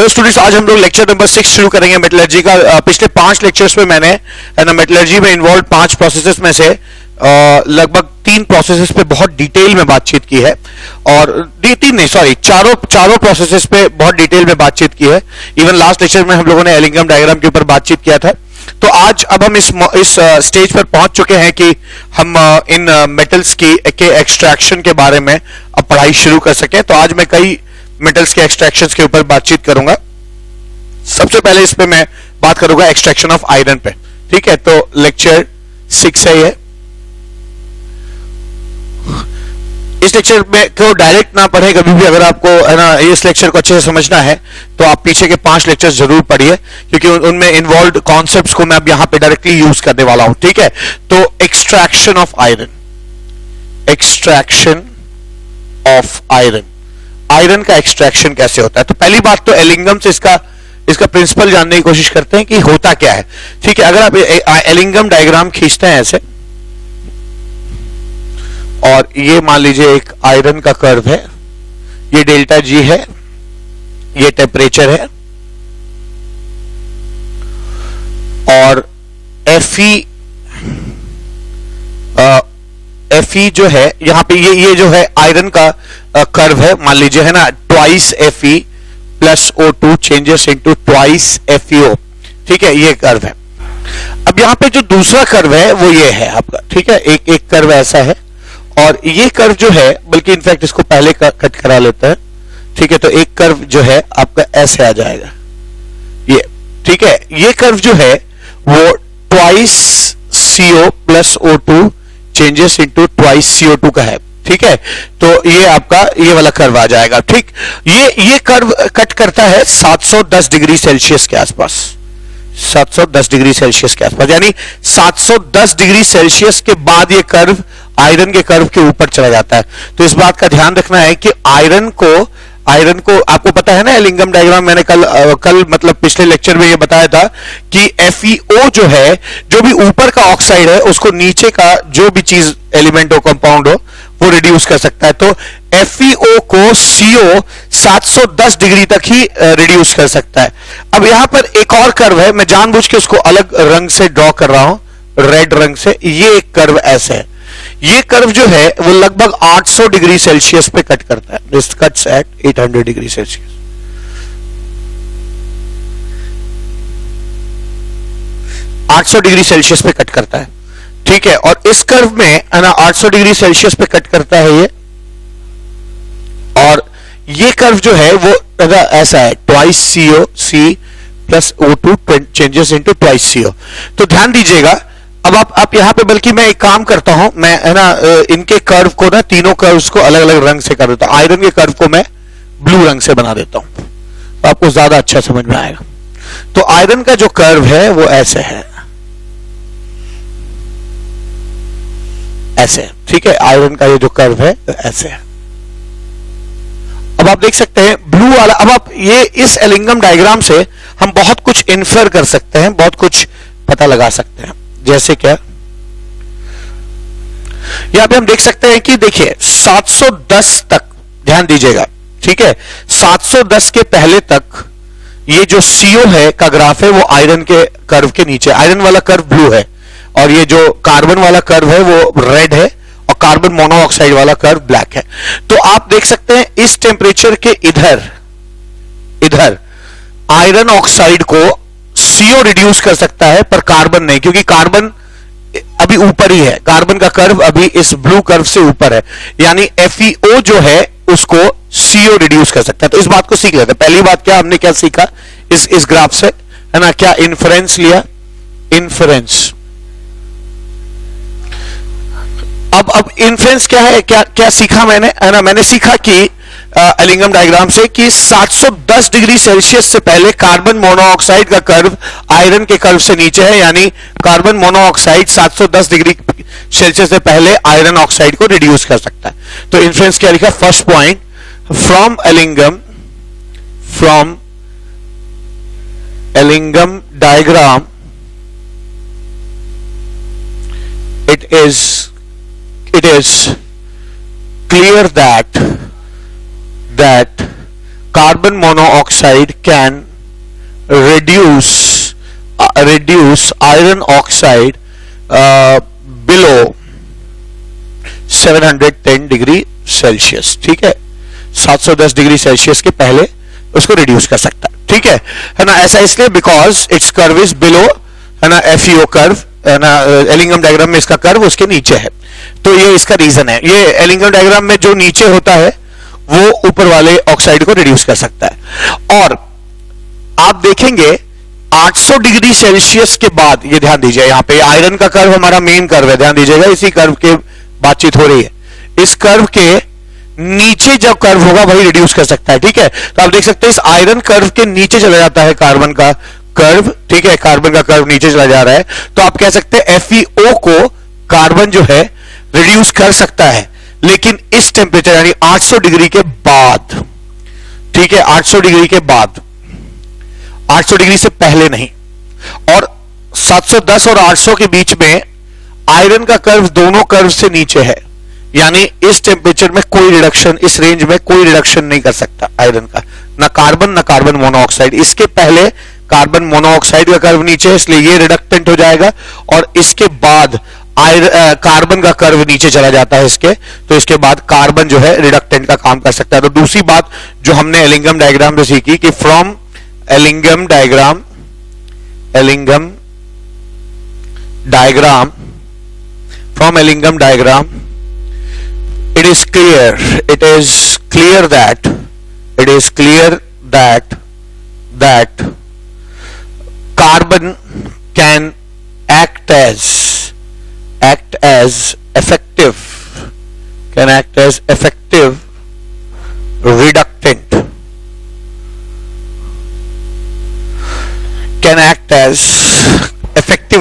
Hello students, आज हम लोग लेक्चर नंबर 6 शुरू करेंगे मेटलर्जी का। पिछले 5 लेक्चर्स में मैंने है ना मेटलर्जी में इन्वॉल्व 5 प्रोसेसेस में से लगभग 3 प्रोसेसेस पे बहुत डिटेल में बातचीत की है, और चारों प्रोसेसेस पे बहुत डिटेल में बातचीत की है। इवन लास्ट लेक्चर में हम लोगों ने एलिंगम डायग्राम के ऊपर बातचीत किया था। तो आज अब हम इस स्टेज पर पहुंच चुके हैं कि हम इन मेटल्स के एक्सट्रैक्शन के बारे में अब पढ़ाई शुरू कर सकें। तो आज मैं कई मेटल्स के एक्सट्रैक्शंस के ऊपर बातचीत करूंगा। सबसे पहले इस पे मैं बात करूंगा एक्सट्रैक्शन ऑफ आयरन पे। ठीक है, तो लेक्चर 6 है ये। इस लेक्चर में को डायरेक्ट ना पढ़े, कभी भी अगर आपको है ना इस लेक्चर को अच्छे से समझना है तो आप पीछे के 5 लेक्चर्स जरूर पढ़िए, क्योंकि उनमें इन्वॉल्व कॉन्सेप्ट्स को मैं अब यहां पे डायरेक्टली यूज करने वाला हूं। ठीक है, तो extraction of iron, extraction of iron, iron का एक्सट्रैक्शन कैसे होता है। तो पहली बात तो एलिंगम से इसका प्रिंसिपल जानने की कोशिश करते हैं कि होता क्या है। ठीक है, अगर आप एलिंगम डायग्राम खींचते हैं ऐसे, और ये मान लीजिए एक आयरन का कर्व है, ये डेल्टा जी है, ये टेम्परेचर है, और Fe जो है यहां पे ये जो है आयरन का कर्व है, मान लीजिए है ना, twice Fe plus O2 changes into twice FeO। ठीक है, ये कर्व है। अब यहां पे जो दूसरा कर्व है वो ये है आपका। ठीक है, एक कर्व ऐसा है, और ये कर्व जो है, बल्कि इनफैक्ट इसको पहले कट करा लेते हैं। ठीक है, तो एक कर्व जो है आपका ऐसे आ जाएगा ये। ठीक है, ये कर्व जो है वो twice CO plus O2 changes into twice CO2 का है। ठीक है, तो ये आपका ये वाला कर्व आ जाएगा। ठीक, ये कर्व कट करता है 710 डिग्री सेल्सियस के आसपास, 710 डिग्री सेल्सियस के आसपास, यानी 710 डिग्री सेल्सियस के बाद ये कर्व आयरन के कर्व के ऊपर चला जाता है। तो इस बात का ध्यान रखना है कि आयरन को आपको पता है ना, एलिंगम डायग्राम मैंने कल मतलब पिछले लेक्चर में ये बताया था कि FeO जो है, जो भी ऊपर का ऑक्साइड है, उसको नीचे का जो भी चीज एलिमेंट हो, कंपाउंड हो, वो रिड्यूस कर सकता है। तो FeO को CO 710 डिग्री तक ही रिड्यूस कर सकता है। अब यहां पर एक और कर्व है, मैं जानबूझ के उसको अलग रंग से ड्रॉ कर रहा हूं, रेड रंग से। ये एक कर्व ऐसे है, ये कर्व जो है वो लगभग 800 डिग्री सेल्सियस पे कट करता है। This cuts at 800 degree Celsius. 800 degree Celsius पे कट करता है। ठीक है, और इस कर्व में है ना 800 डिग्री सेल्सियस पे कट करता है ये, और ये कर्व जो है वो ऐसा है, twice CO C plus O2 changes into twice CO। तो ध्यान दीजिएगा, अब आप यहां पे, बल्कि मैं एक काम करता हूं, मैं है ना इनके कर्व को ना, तीनों कर्व्स को अलग अलग रंग से कर देता हूं। आयरन के कर्व को मैं ब्लू रंग से बना देता हूं, तो आपको ज्यादा अच्छा समझ में आएगा। तो आयरन का जो कर्व है वो ऐसे है, ऐसे। ठीक है, आयरन का ये जो कर्व है ऐसे है। अब आप देख सकते हैं ब्लू वाला। अब आप ये इस एलिंगम डायग्राम से हम बहुत कुछ इन्फर कर सकते हैं, बहुत कुछ पता लगा सकते हैं। जैसे क्या, यहां पे हम देख सकते हैं कि देखिए 710 तक, ध्यान दीजिएगा। ठीक है, 710 के पहले तक ये जो CO है का ग्राफ है वो आयरन के कर्व के नीचे, आयरन वाला कर्व ब्लू है, और ये जो कार्बन वाला कर्व है वो रेड है, और कार्बन मोनोऑक्साइड वाला कर्व ब्लैक है। तो आप देख सकते हैं इस टेम्परेचर के इधर आयरन ऑक्साइड को CO रिड्यूस कर सकता है, पर कार्बन नहीं, क्योंकि कार्बन अभी ऊपर ही है। कार्बन का कर्व अभी इस ब्लू कर्व से ऊपर है, यानी FeO जो है उसको CO रिड्यूस कर सकता है। तो इस बात को सीख लेते हैं। पहली बात क्या हमने क्या सीखा इस ग्राफ से, है ना, क्या इन्फ्रेंस लिया, इन्फ्रेंस। अब इन्फ्रेंस क्या है, क्या सीखा मैंने, है ना, मैंने सीखा कि एलिंगम डायग्राम से कि 710 डिग्री सेल्सियस से पहले कार्बन मोनोऑक्साइड का कर्व आयरन के कर्व से नीचे है, यानी कार्बन मोनोऑक्साइड 710 डिग्री सेल्सियस से पहले आयरन ऑक्साइड को रिड्यूस कर सकता है। तो इन्फ्रेंस क्या लिखा, first point, from Ellingham diagram it is clear that carbon monoxide can reduce iron oxide below 710 degree Celsius. ठीक है, 710 डिग्री सेल्सियस के पहले उसको रिड्यूस कर सकता है। ठीक है ना, ऐसा इसलिए because it's curve is below, है ना, FeO कर्व, है ना, एलिंगम डायग्राम में इसका कर्व उसके नीचे है, तो ये इसका रीजन है। ये एलिंगम डायग्राम में जो नीचे होता है वो ऊपर वाले ऑक्साइड को रिड्यूस कर सकता है। और आप देखेंगे 800 डिग्री सेल्सियस के बाद, ये ध्यान दीजिए, यहां पे आयरन का कर्व हमारा मेन कर्व है, ध्यान दीजिएगा, इसी कर्व के बातचीत हो रही है। इस कर्व के नीचे जो कर्व होगा वही रिड्यूस कर सकता है। ठीक है, तो आप देख सकते हैं इस आयरन कर्व के नीचे चला जाता है कार्बन का कर्व। ठीक है, कार्बन का कर्व नीचे चला जा रहा है, तो आप कह सकते हैं FeO को कार्बन जो है रिड्यूस कर सकता है, लेकिन इस टेम्परेचर यानी 800 डिग्री के बाद। ठीक है, 800 डिग्री के बाद, 800 डिग्री से पहले नहीं। और 710 और 800 के बीच में आयरन का कर्व दोनों कर्व से नीचे है, यानी इस टेम्परेचर में कोई रिडक्शन, इस रेंज में कोई रिडक्शन नहीं कर सकता आयरन का, ना कार्बन मोनोऑक्साइड। इसके पहले कार्बन मोनोऑक्साइड का कर्व नीचे है, इसलिए ये रिडक्टेंट हो जाएगा, और इसके बाद कार्बन का कर्व नीचे चला जाता है इसके, तो इसके बाद कार्बन जो है रिडक्टेंट का काम कर सकता है। तो दूसरी बात जो हमने एलिंगम डायग्राम में सीखी कि from Ellingham diagram it is clear that carbon can act as effective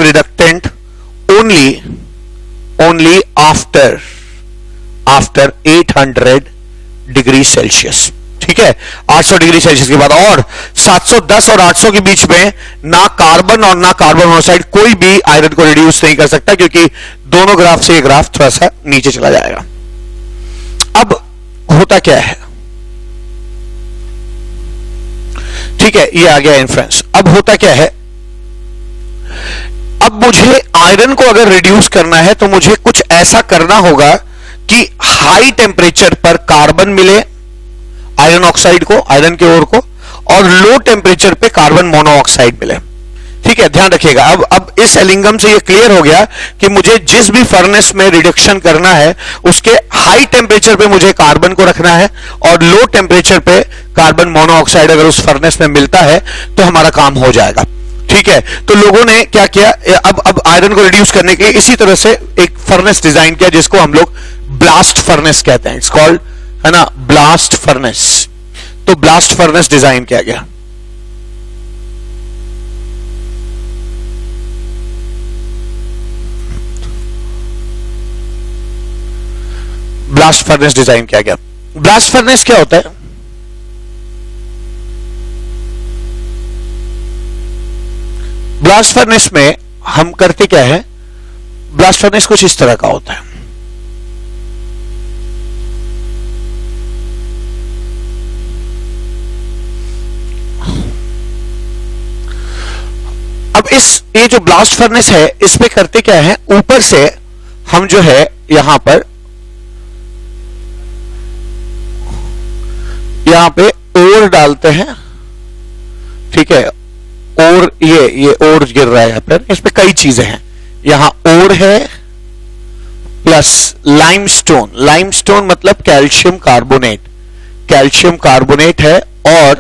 reductant, only after 800 degree Celsius. ठीक है, 800 डिग्री सेल्सियस के बाद। और 710 और 800 के बीच में ना कार्बन और ना कार्बन मोनोऑक्साइड कोई भी आयरन को रिड्यूस नहीं कर सकता, क्योंकि दोनों ग्राफ से ये ग्राफ थोड़ा सा नीचे चला जाएगा। अब होता क्या है, ठीक है, ये आ गया इन्फ्लुएंस। अब होता क्या है, अब मुझे आयरन को अगर रिड्यूस करना है तो मुझे कुछ ऐसा करना होगा कि हाई टेम्परेचर पर कार्बन मिले आयरन ऑक्साइड को, आयरन के ओर को, और लो टेम्परेचर पे कार्बन मोनोऑक्साइड मिले। ठीक है, ध्यान रखिएगा। अब इस एलिंगम से ये क्लियर हो गया कि मुझे जिस भी फर्नेस में रिडक्शन करना है उसके हाई टेम्परेचर पे मुझे कार्बन को रखना है, और लो टेम्परेचर पे कार्बन मोनोऑक्साइड अगर उस फर्नेस में मिलता है तो हमारा काम हो जाएगा। ठीक है, तो लोगों ने क्या किया, अब आयरन को रिड्यूस करने के लिए इसी तरह से एक फर्नेस डिजाइन किया जिसको हम लोग ब्लास्ट फर्नेस कहते हैं। इट्स कॉल्ड, है ना, ब्लास्ट फर्नेस। तो ब्लास्ट फर्नेस डिजाइन किया गया। ब्लास्ट फर्नेस डिजाइन किया गया। ब्लास्ट फर्नेस क्या होता है? ब्लास्ट फर्नेस में हम करते क्या है, ब्लास्ट फर्नेस कुछ इस तरह का होता है। अब ये जो ब्लास्ट फर्नेस है इसमें करते क्या है, ऊपर से हम जो है यहां पे ओर डालते हैं। ठीक है, और ये ओर गिर रहा है यहां पर, इसमें कई चीजें हैं। यहां ओर है प्लस लाइमस्टोन मतलब कैल्शियम कार्बोनेट है, और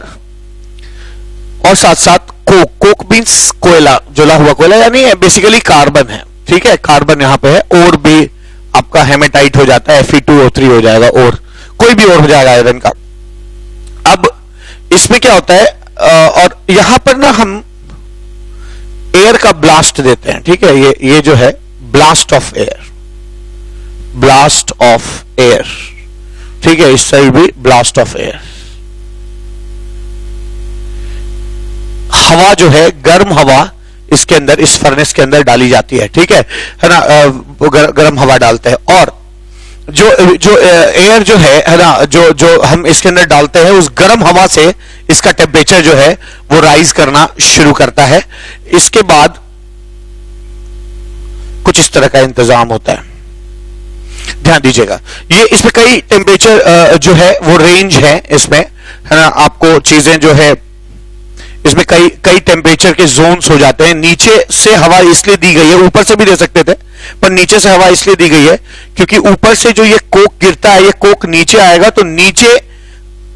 साथ साथ कोक मीन्स कोयला, जला हुआ कोयला, यानी बेसिकली कार्बन है। ठीक है, कार्बन यहां पे है। और भी आपका हेमेटाइट हो जाता है, Fe2O3 हो जाएगा, और कोई भी और हो जाएगा आयरन का। अब इसमें क्या होता है, और यहां पर ना हम एयर का ब्लास्ट देते हैं। ठीक है, ये जो है ब्लास्ट ऑफ एयर। ठीक है, इस साइड भी ब्लास्ट ऑफ एयर। हवा जो है, गर्म हवा इसके अंदर, इस फर्नेस के अंदर डाली जाती है। ठीक है ना, गर्म हवा डालते हैं। और जो जो एयर जो है ना, जो जो हम इसके अंदर डालते हैं, उस गर्म हवा से इसका टेम्परेचर जो है वो राइज करना शुरू करता है। इसके बाद कुछ इस तरह का इंतजाम होता है, ध्यान दीजिएगा। ये इसमें कई टेम्परेचर जो है वो रेंज है इसमें, है ना, आपको चीजें जो है इसमें कई कई टेम्परेचर के जोन्स हो जाते हैं। नीचे से हवा इसलिए दी गई है, ऊपर से भी दे सकते थे, पर नीचे से हवा इसलिए दी गई है क्योंकि ऊपर से जो ये कोक गिरता है, ये कोक नीचे आएगा तो नीचे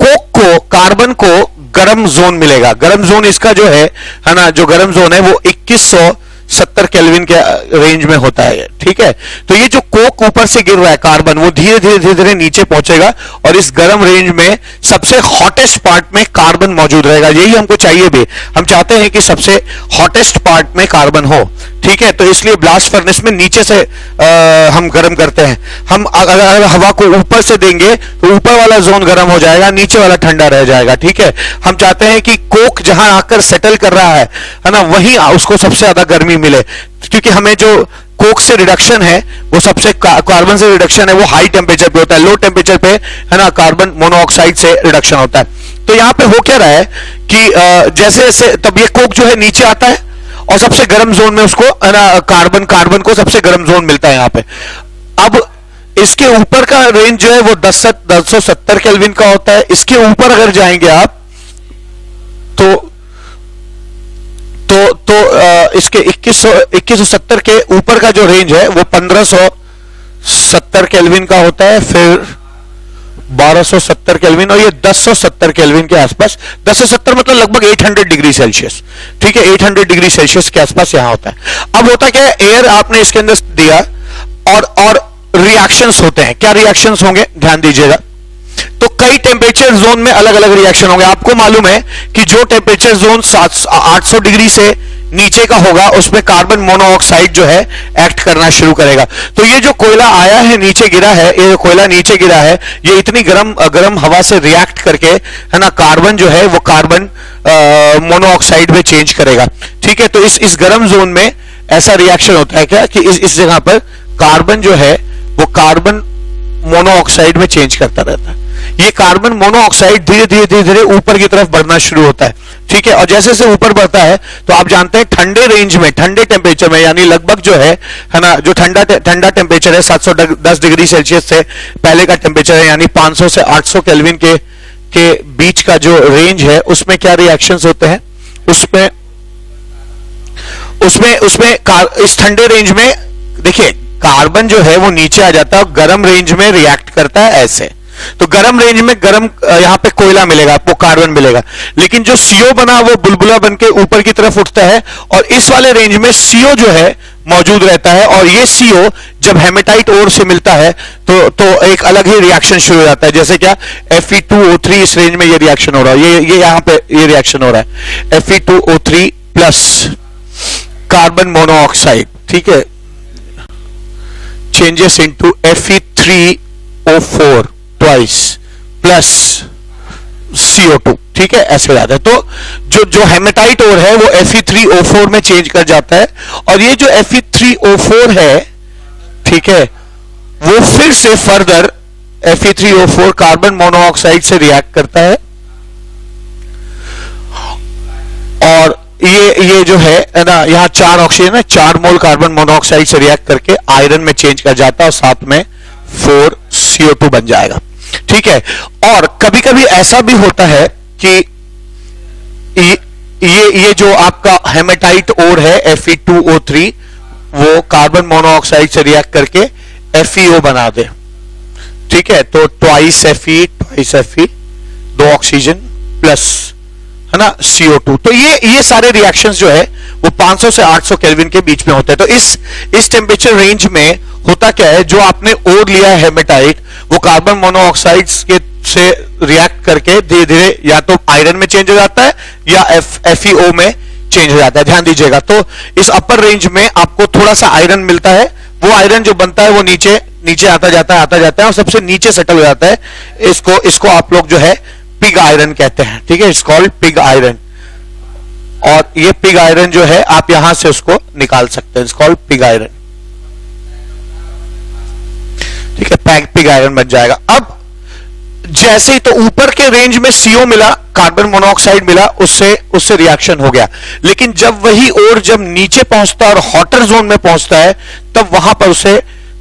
कोक को, कार्बन को गर्म जोन मिलेगा। गर्म जोन इसका जो है ना, जो गर्म जोन है वो 2170 केल्विन के रेंज में होता है। ठीक है, तो ये जो कोक ऊपर से गिर रहा है कार्बन, वो धीरे धीरे धीरे धीरे नीचे पहुंचेगा और इस गर्म रेंज में सबसे हॉटेस्ट पार्ट में कार्बन मौजूद रहेगा। यही हमको चाहिए भी, हम चाहते हैं कि सबसे हॉटेस्ट पार्ट में कार्बन हो। ठीक है, तो इसलिए ब्लास्ट फर्नेस में नीचे से हम गर्म करते हैं। हम अगर हवा को ऊपर से देंगे तो ऊपर वाला जोन गर्म हो जाएगा, नीचे वाला ठंडा रह जाएगा। ठीक है, हम चाहते हैं कि कोक जहां आकर सेटल कर रहा है ना, वहीं उसको सबसे ज्यादा गर्मी मिले, क्योंकि हमें जो कोक से रिडक्शन है वो सबसे, कार्बन से रिडक्शन है वो हाई टेम्परेचर पे होता है, लो टेम्परेचर पे है ना कार्बन मोनोऑक्साइड से रिडक्शन होता है। तो यहां पे हो क्या रहा है कि जैसे जैसे तब ये कोक जो है नीचे आता है और सबसे गर्म जोन में उसको है ना कार्बन को सबसे गर्म जोन मिलता है यहां पे। अब इसके ऊपर का रेंज जो है वो 1070 केल्विन का होता है। इसके ऊपर अगर जाएंगे आप तो इसके 2170 के ऊपर का जो रेंज है वो 1570 केल्विन का होता है, फिर 1270 केल्विन और ये 1070 केल्विन के आसपास। 1070 मतलब लगभग 800 डिग्री सेल्सियस। ठीक है, 800 डिग्री सेल्सियस के आसपास यहां होता है। अब होता क्या है, एयर आपने इसके अंदर दिया और रिएक्शंस होते हैं। क्या रिएक्शंस होंगे, ध्यान दीजिएगा। तो कई टेम्परेचर जोन में अलग अलग रिएक्शन होंगे। आपको मालूम है कि जो टेम्परेचर जोन 800 डिग्री से नीचे का होगा उसमें कार्बन मोनोऑक्साइड जो है एक्ट करना शुरू करेगा। तो ये जो कोयला आया है, नीचे गिरा है, ये जो कोयला नीचे गिरा है, ये इतनी गर्म हवा से रिएक्ट करके है ना कार्बन जो है वो कार्बन मोनोऑक्साइड में चेंज करेगा। ठीक है, तो इस गर्म जोन में ऐसा रिएक्शन होता है क्या कि इस जगह पर कार्बन जो है वो कार्बन मोनोऑक्साइड में चेंज करता रहता है। ये कार्बन मोनोऑक्साइड धीरे धीरे धीरे धीरे ऊपर की तरफ बढ़ना शुरू होता है। ठीक है, और जैसे जैसे ऊपर बढ़ता है तो आप जानते हैं ठंडे रेंज में, ठंडे टेम्परेचर में, यानी लगभग जो है ना, जो ठंडा टेम्परेचर है 710 डिग्री सेल्सियस से पहले का टेम्परेचर है, यानी 500 से 800 केल्विन के बीच का जो रेंज है, उसमें क्या रिएक्शंस होते हैं, उसमें इस ठंडे रेंज में देखिए कार्बन जो है वो नीचे आ जाता है और गर्म रेंज में रिएक्ट करता है ऐसे। तो गर्म रेंज में गर्म यहां पे कोयला मिलेगा आपको, कार्बन मिलेगा, लेकिन जो सीओ बना वो बुलबुला बन के ऊपर की तरफ उठता है और इस वाले रेंज में सीओ जो है मौजूद रहता है। और ये सीओ जब हेमेटाइट ओर से मिलता है तो एक अलग ही रिएक्शन शुरू हो जाता है। जैसे क्या Fe2O3, इस रेंज में ये रिएक्शन हो रहा है, ये यहां पे ये रिएक्शन हो रहा है, Fe2O3 प्लस कार्बन मोनोऑक्साइड। ठीक है, changes into Fe3O4 twice plus CO2। ठीक है, ऐसे हो जाता है। तो जो हेमेटाइट ओर है वो Fe3O4 में चेंज कर जाता है और ये जो Fe3O4 है, ठीक है, वो फिर से फर्दर Fe3O4 कार्बन मोनोऑक्साइड से रिएक्ट करता है और ये जो है ना, यहां 4 ऑक्सीजन है, 4 मोल कार्बन मोनोऑक्साइड से रिएक्ट करके आयरन में चेंज कर जाता है और साथ में 4 CO2 बन जाएगा। ठीक है, और कभी कभी ऐसा भी होता है कि ये जो आपका हेमेटाइट ओर है Fe2O3 वो कार्बन मोनोऑक्साइड से रिएक्ट करके FeO बना दे। ठीक है, तो ट्वाइस Fe 2 ऑक्सीजन प्लस है ना CO2। तो ये सारे रिएक्शंस जो है वो 500 से 800 केल्विन के बीच में होते हैं। तो इस टेम्परेचर रेंज में होता क्या है, जो आपने ओर लिया है हेमेटाइट, वो कार्बन मोनोऑक्साइड के से रिएक्ट करके धीरे धीरे या तो आयरन में चेंज हो जाता है या FeO में चेंज हो जाता है। ध्यान दीजिएगा, तो इस अपर रेंज में आपको थोड़ा सा आयरन मिलता है, वो आयरन जो बनता है वो नीचे आता जाता है और सबसे नीचे सेटल हो जाता है। इसको आप लोग जो है पिग आयरन कहते हैं। ठीक है, इट्स कॉल्ड पिग आयरन। और ये पिग आयरन जो है आप यहां से उसको निकाल सकते हैं, इट्स कॉल्ड पिग आयरन। ठीक है, पिग आयरन बन जाएगा। अब जैसे ही तो ऊपर के रेंज में CO मिला, कार्बन मोनोऑक्साइड मिला, उससे रिएक्शन हो गया। लेकिन जब वही और जब नीचे पहुंचता है और हॉटर जोन में पहुंचता है, तब वहां पर उसे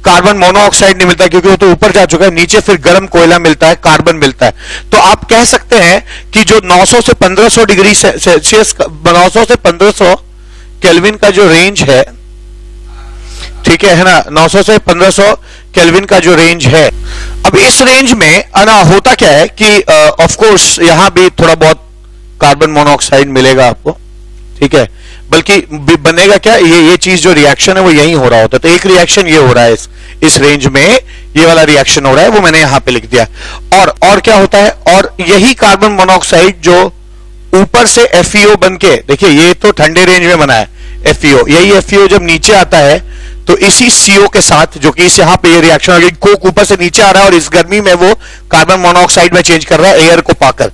कार्बन मोनोऑक्साइड नहीं मिलता, क्योंकि वो तो ऊपर जा चुका है। नीचे फिर गर्म कोयला मिलता है, कार्बन मिलता है। तो आप कह सकते हैं कि जो 900 से 1500 डिग्री सेल्सियस, 900 से 1500 केल्विन का जो रेंज है, ठीक है ना, 900 से 1500 केल्विन का जो रेंज है, अब इस रेंज में ना होता क्या है कि ऑफ कोर्स यहां भी थोड़ा बहुत कार्बन मोनोऑक्साइड मिलेगा आपको, ठीक है, बल्कि बनेगा क्या, ये चीज जो रिएक्शन है वो यही हो रहा होता है। तो एक रिएक्शन ये हो रहा है इस रेंज में, ये वाला रिएक्शन हो रहा है, वो मैंने यहां पे लिख दिया। और क्या होता है, और यही कार्बन मोनोऑक्साइड जो ऊपर से FeO बनके, देखिए ये तो ठंडे रेंज में बना है FeO, यही FeO जब नीचे आता है तो इसी CO के साथ, जो कि इस यहां पे ये रिएक्शन हो गई, कोक ऊपर से नीचे आ रहा है और इस गर्मी में वो कार्बन मोनोऑक्साइड में चेंज कर रहा है एयर को पाकर।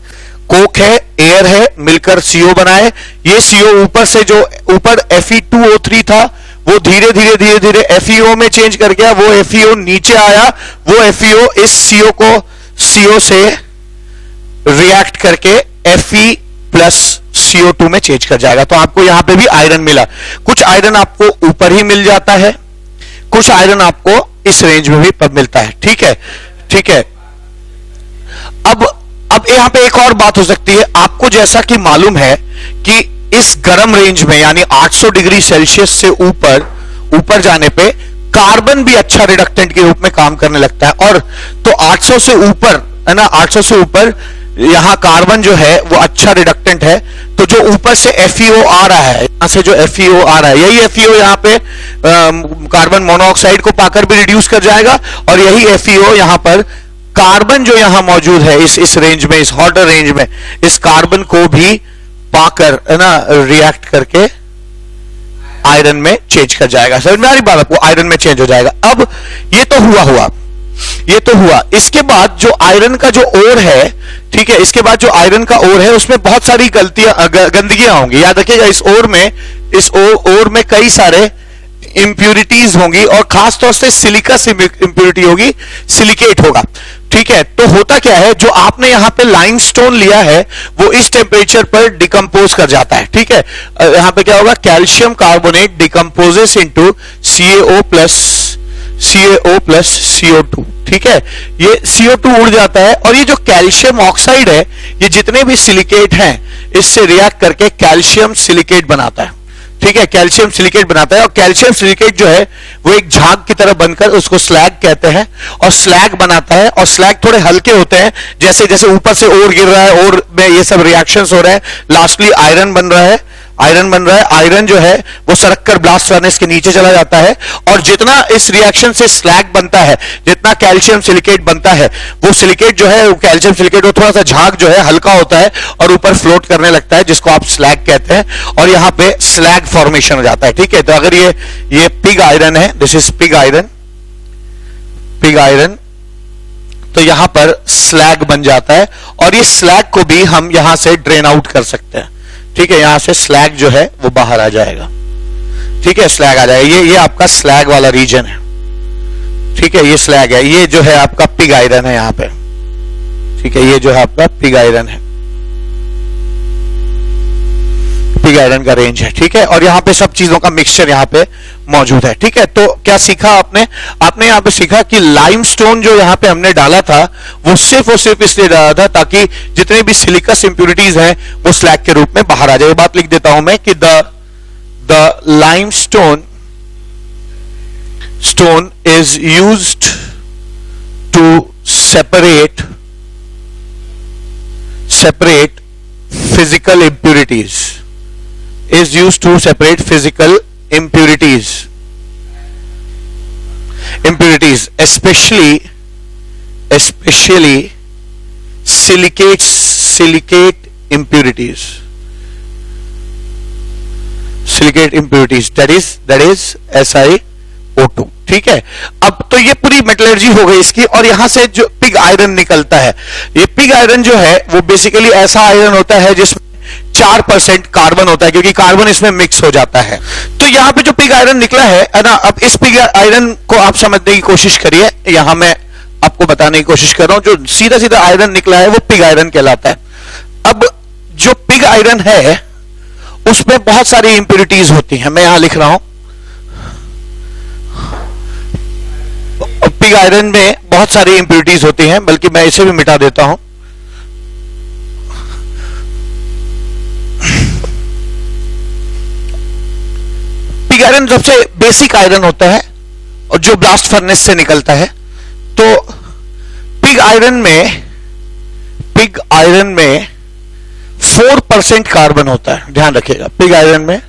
कोक है, एयर है, मिलकर CO बना है। ये CO ऊपर से जो ऊपर Fe2O3 था, वो धीरे धीरे FeO में चेंज कर गया। वो FeO नीचे आया, वो FeO इस CO से रिएक्ट करके Fe प्लस CO2 में चेंज कर जाएगा। तो आपको यहां पे भी आयरन मिला। कुछ आयरन आपको ऊपर ही मिल जाता है, कुछ आयरन आपको इस रेंज में भी मिलता है, ठीक है, ठीक है। अब यहां पे एक और बात हो सकती है, आपको जैसा कि मालूम है कि इस गर्म रेंज में, यानी 800 डिग्री सेल्सियस से ऊपर जाने पे कार्बन भी अच्छा रिडक्टेंट के रूप में काम करने लगता है। और तो 800 से ऊपर है ना, 800 से ऊपर यहां कार्बन जो है वो अच्छा रिडक्टेंट है। तो जो ऊपर से FeO आ रहा है, यहां से जो FeO आ रहा है, यही FeO यहां पे कार्बन मोनोऑक्साइड को पाकर भी रिड्यूस कर जाएगा, और यही FeO यहां पर कार्बन जो यहां मौजूद है इस रेंज में, इस हॉटर रेंज में, इस कार्बन को भी पाकर है ना रिएक्ट करके आयरन में चेंज कर जाएगा। समझ में आ रही बात आपको, आयरन में चेंज हो जाएगा। अब ये तो हुआ। इसके बाद जो आयरन का जो ओर है, ठीक है, इसके बाद जो आयरन का ओर है उसमें बहुत सारी गंदगियां होंगी। याद रखिएगा, इस ओर में कई सारे इंप्यूरिटीज होंगी, और खास तौर से सिलिकस इंप्यूरिटी होगी, सिलिकेट होगा, ठीक है। तो होता क्या है, जो आपने यहां पे लाइमस्टोन लिया है वो इस टेम्परेचर पर डिकम्पोज कर जाता है, ठीक है। यहां पे क्या होगा, calcium carbonate decomposes into CaO plus CO2, ठीक है। ये CO2 उड़ जाता है, और ये जो कैल्शियम ऑक्साइड है, ये जितने भी सिलिकेट हैं इससे रिएक्ट करके कैल्शियम सिलिकेट बनाता है, ठीक है, कैल्शियम सिलिकेट बनाता है। और कैल्शियम सिलिकेट जो है वो एक झाग की तरह बनकर, उसको स्लैग कहते हैं, और स्लैग बनाता है। और स्लैग थोड़े हल्के होते हैं, जैसे जैसे ऊपर से ओर गिर रहा है, और में ये सब रिएक्शंस हो रहे हैं, लास्टली आयरन बन रहा है। आयरन जो है वो सरक कर ब्लास्ट फर्नेस के नीचे चला जाता है, और जितना इस रिएक्शन से स्लैग बनता है, जितना कैल्शियम सिलिकेट बनता है, वो सिलिकेट जो है, कैल्शियम सिलिकेट, वो थोड़ा सा झाग जो है हल्का होता है और ऊपर फ्लोट करने लगता है, जिसको आप स्लैग कहते हैं, और यहां पे स्लैग फॉर्मेशन हो जाता है, ठीक है। तो अगर ये पिग आयरन है, दिस इज पिग आयरन, तो यहां पर स्लैग बन जाता है, और ये स्लैग को भी हम यहां से ड्रेन आउट कर सकते हैं, ठीक है। यहां से स्लैग जो है वो बाहर आ जाएगा, ठीक है, स्लैग आ जाएगा। ये आपका स्लैग वाला रीजन है, ठीक है, ये स्लैग है। ये जो है आपका पिग आयरन है यहां पे, ठीक है, ये जो है आपका पिग आयरन है, पिग आयरन का रेंज है, ठीक है। और यहां पे सब चीजों का मिक्सचर यहां पे मौजूद है, ठीक है। तो क्या सीखा आपने यहां पे सीखा कि लाइमस्टोन जो यहां पे हमने डाला था वो सिर्फ इसलिए डाला था ताकि जितने भी सिलिकस इंप्यूरिटीज हैं वो स्लैग के रूप में बाहर आ जाए। बात लिख देता हूं मैं कि the limestone is used to separate physical impurities, especially silicate impurities, that is SiO2, ठीक है। अब तो ये पूरी मेटलर्जी हो गई इसकी, और यहां से जो पिग आयरन निकलता है, ये पिग आयरन जो है वो बेसिकली ऐसा आयरन होता है जिसमें 4% कार्बन होता है, क्योंकि कार्बन इसमें मिक्स हो जाता है। तो यहां पे जो पिग आयरन निकला है ना, अब इस पिग आयरन को आप समझने की कोशिश करिए। यहां मैं आपको बताने की कोशिश कर रहा हूं, जो सीधा सीधा आयरन निकला है वो पिग आयरन कहलाता है। अब जो पिग आयरन है उसमें बहुत सारी इंप्योरिटीज होती हैं। मैं यहां लिख रहा हूं, पिग आयरन में बहुत सारी इंप्योरिटीज होती हैं, बल्कि मैं इसे भी मिटा देता हूं। पिग आयरन सबसे बेसिक आयरन होता है और जो ब्लास्ट फर्नेस से निकलता है। तो पिग आयरन में 4% कार्बन होता है, ध्यान रखिएगा, पिग आयरन में,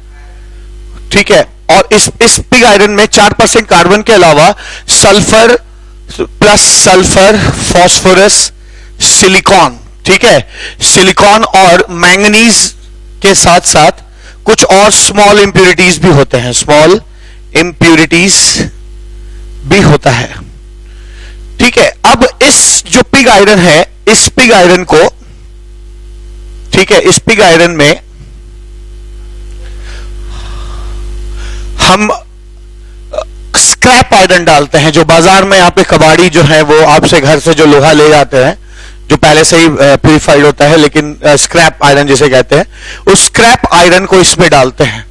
ठीक है। और इस पिग आयरन में 4% कार्बन के अलावा sulphur plus sulphur, phosphorus, silicon, ठीक है, सिलिकॉन और मैंगनीज के साथ साथ कुछ और स्मॉल इंप्योरिटीज भी होते हैं, स्मॉल इंप्योरिटीज भी होता है, ठीक है। अब इस जो पिग आयरन है, इस पिग आयरन को, ठीक है, इस पिग आयरन में हम स्क्रैप आयरन डालते हैं। जो बाजार में यहाँ पे कबाड़ी जो है वो आपसे घर से जो लोहा ले जाते हैं, जो पहले से ही प्यूरिफाइड होता है, लेकिन स्क्रैप आयरन जिसे कहते हैं, उस स्क्रैप आयरन को इसमें डालते हैं।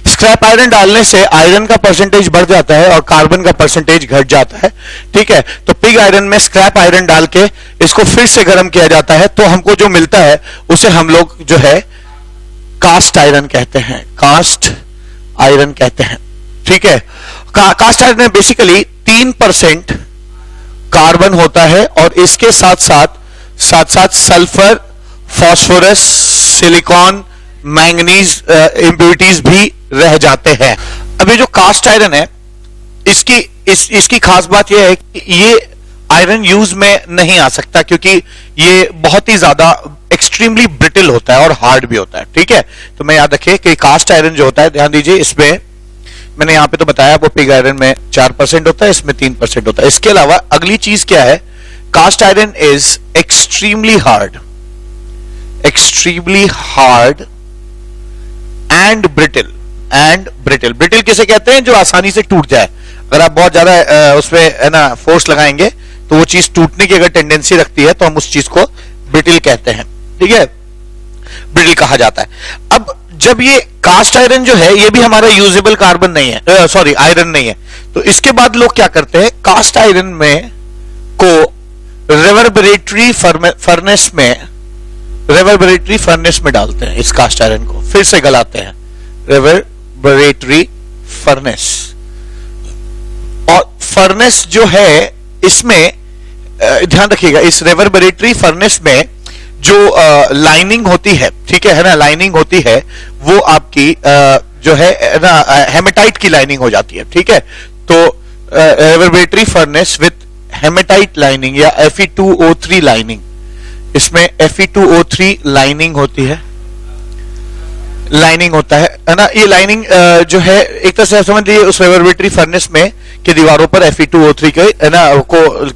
स्क्रैप आयरन डालने से आयरन का परसेंटेज बढ़ जाता है और कार्बन का परसेंटेज घट जाता है, ठीक है। तो पिग आयरन में स्क्रैप आयरन डाल के इसको फिर से गर्म किया जाता है, तो हमको जो मिलता है उसे हम लोग जो है कास्ट आयरन कहते हैं, कास्ट आयरन कहते हैं, ठीक है। कास्ट आयरन में बेसिकली 3% कार्बन होता है और इसके साथ साथ sulphur, phosphorus, silicon, manganese impurities भी रह जाते हैं। अब ये जो कास्ट आयरन है, इसकी खास बात यह है कि ये आयरन यूज में नहीं आ सकता, क्योंकि ये बहुत ही ज्यादा एक्सट्रीमली ब्रिटल होता है और हार्ड भी होता है, ठीक है। तो मैं याद रखिए कि कास्ट आयरन जो होता है, ध्यान दीजिए, इसमें मैंने यहां पे तो बताया वो पिग आयरन में 4% होता है, इसमें 3% होता है। इसके अलावा अगली चीज क्या है, cast iron is extremely hard and brittle. Brittle किसे कहते हैं? जो आसानी से टूट जाए। अगर आप बहुत ज्यादा उसमें है ना फोर्स लगाएंगे तो वो चीज टूटने की अगर टेंडेंसी रखती है तो हम उस चीज को ब्रिटल कहते हैं, ठीक है, ब्रिटल कहा जाता है। अब जब ये कास्ट आयरन जो है ये भी हमारा यूजेबल कार्बन नहीं है, सॉरी आयरन नहीं है, तो इसके बाद लोग क्या करते हैं, कास्ट आयरन में को रेवर्बरेटरी फर्नेस में डालते हैं। इस कास्ट आयरन को फिर से गलाते हैं, रेवर्बरेटरी फर्नेस। और फर्नेस जो है इसमें ध्यान रखिएगा, इस रेवर्बरेटरी फर्नेस में जो लाइनिंग होती है, ठीक है ना, लाइनिंग होती है वो आपकी जो है ना हेमेटाइट की लाइनिंग हो जाती है, ठीक है। तो रेवर्बरेटरी फर्नेस विथ हेमेटाइट लाइनिंग या Fe2O3 लाइनिंग, इसमें Fe2O3 लाइनिंग होती है, लाइनिंग होता है ना। ये लाइनिंग जो है एक तरह से समझ लीजिए उस रेवर्बरेटरी फर्नेस में की दीवारों पर Fe2O3 के ना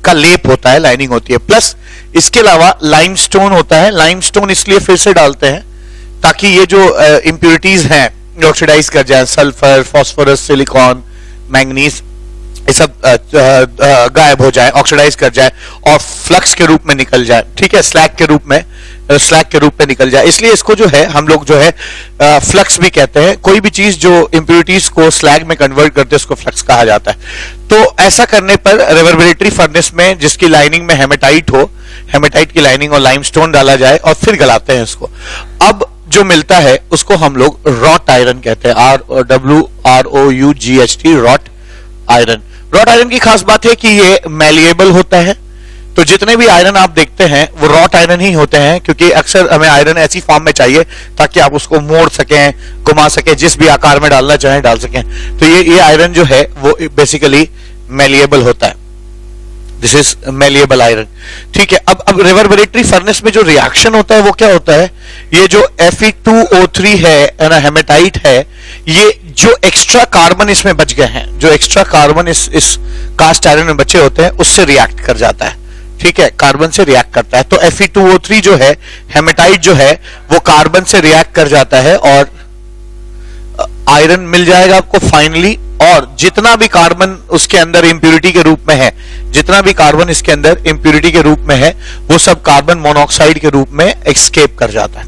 का लेप होता है, लाइनिंग होती है। प्लस इसके अलावा लाइमस्टोन होता है। लाइमस्टोन इसलिए फिर से डालते हैं ताकि ये जो इंप्योरिटीज हैं ऑक्सीडाइज कर जाए, सल्फर, फास्फोरस, सिलिकॉन, मैंगनीज, ये सब गायब हो जाए, ऑक्सीडाइज कर जाए और फ्लक्स के रूप में निकल जाए, ठीक है, स्लैग के रूप में निकल जाए। इसलिए इसको जो है हम लोग जो है फ्लक्स भी कहते हैं। कोई भी चीज जो इंप्योरिटीज को स्लैग में कन्वर्ट करते हैं उसको फ्लक्स कहा जाता है। तो ऐसा करने पर रेवर्बरेटरी फर्नेस में जिसकी लाइनिंग में हेमेटाइट हो, हेमेटाइट की लाइनिंग और लाइमस्टोन डाला जाए और फिर गलाते हैं इसको। अब जो मिलता है उसको हम लोग रॉट आयरन कहते हैं, ROUGHT, wrought iron. Wrought iron की खास बात है कि ये मैलिएबल होता है। तो जितने भी आयरन आप देखते हैं वो रॉट आयरन ही होते हैं, क्योंकि अक्सर हमें आयरन ऐसी फॉर्म में चाहिए ताकि आप उसको मोड़ सकें, घुमा सकें, जिस भी आकार में डालना चाहें डाल सकें। तो ये आयरन जो है वो बेसिकली मैलिएबल होता है, दिस इज मैलिएबल आयरन, ठीक है। अब रेवर्बरेटरी फर्नेस में जो रिएक्शन होता है वो क्या होता है, ये जो Fe2O3 है ना, हेमेटाइट है, ये जो एक्स्ट्रा कार्बन इसमें बच गए हैं, जो एक्स्ट्रा कार्बन इस कास्ट आयरन में बचे होते हैं उससे रिएक्ट कर जाता है, ठीक है, कार्बन से रिएक्ट करता है। तो Fe2O3 जो है, हेमेटाइट जो है, वो कार्बन से रिएक्ट कर जाता है और आयरन मिल जाएगा आपको फाइनली। और जितना भी कार्बन उसके अंदर इंप्यूरिटी के रूप में है, जितना भी कार्बन इसके अंदर इंप्यूरिटी के रूप में है, वो सब कार्बन मोनोऑक्साइड के रूप में एस्केप कर जाता है।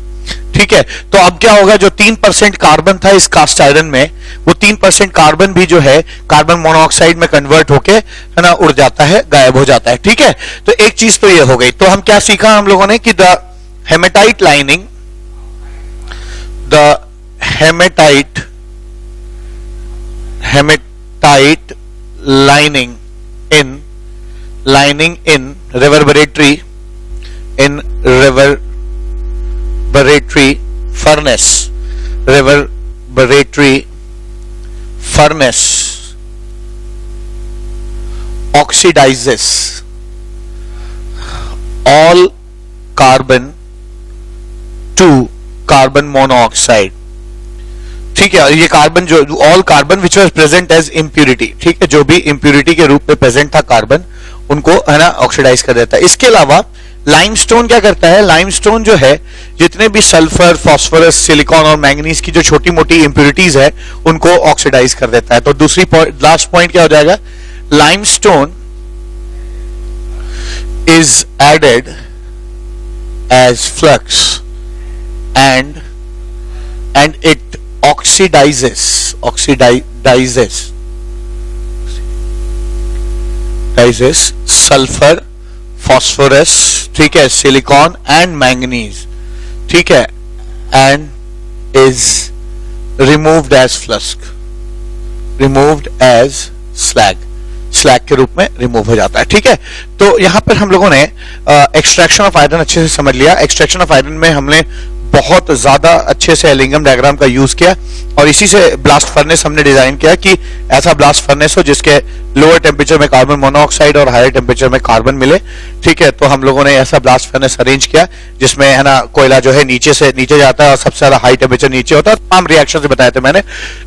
ठीक है, तो अब क्या होगा, जो 3% कार्बन था इस कास्ट आयरन में, वो 3% कार्बन भी जो है कार्बन मोनोऑक्साइड में कन्वर्ट होके, है ना, उड़ जाता है, गायब हो जाता है। ठीक है, तो एक चीज तो ये हो गई। तो हम क्या सीखा हम लोगों ने कि the hematite lining, the hematite lining in reverberatory furnace oxidizes all carbon to carbon monoxide। ठीक है, ये कार्बन जो all carbon which was present as impurity, ठीक है, जो भी इम्प्यूरिटी के रूप में प्रेजेंट था कार्बन, उनको, है ना, ऑक्सीडाइज कर देता है। इसके अलावा लाइमस्टोन क्या करता है, लाइमस्टोन जो है जितने भी सल्फर, फास्फोरस, सिलिकॉन और मैंगनीज की जो छोटी मोटी इम्प्यूरिटीज है, उनको ऑक्सीडाइज कर देता है। तो दूसरी लास्ट पॉइंट क्या हो जाएगा, limestone is added as flux and it oxidizes sulfur, phosphorus, ठीक है, silicon and manganese, ठीक है, and is removed as slag के रूप में रिमूव हो जाता है। ठीक है, तो यहां पर हम लोगों ने एक्सट्रैक्शन ऑफ आयरन अच्छे से समझ लिया। एक्सट्रैक्शन ऑफ आयरन में हमने बहुत ज्यादा अच्छे से एलिंगम डायग्राम का यूज किया और इसी से ब्लास्ट फर्नेस हमने डिजाइन किया कि ऐसा ब्लास्ट फर्नेस हो जिसके लोअर टेम्परेचर में कार्बन मोनोऑक्साइड और हायर टेम्परेचर में कार्बन मिले। ठीक है, तो हम लोगों ने ऐसा ब्लास्ट फर्नेस अरेंज किया जिसमें, है ना, कोयला जो है नीचे से नीचे जाता है और सबसे ज्यादा हाई टेम्परेचर नीचे होता है। तमाम रिएक्शन से बताए थे मैंने।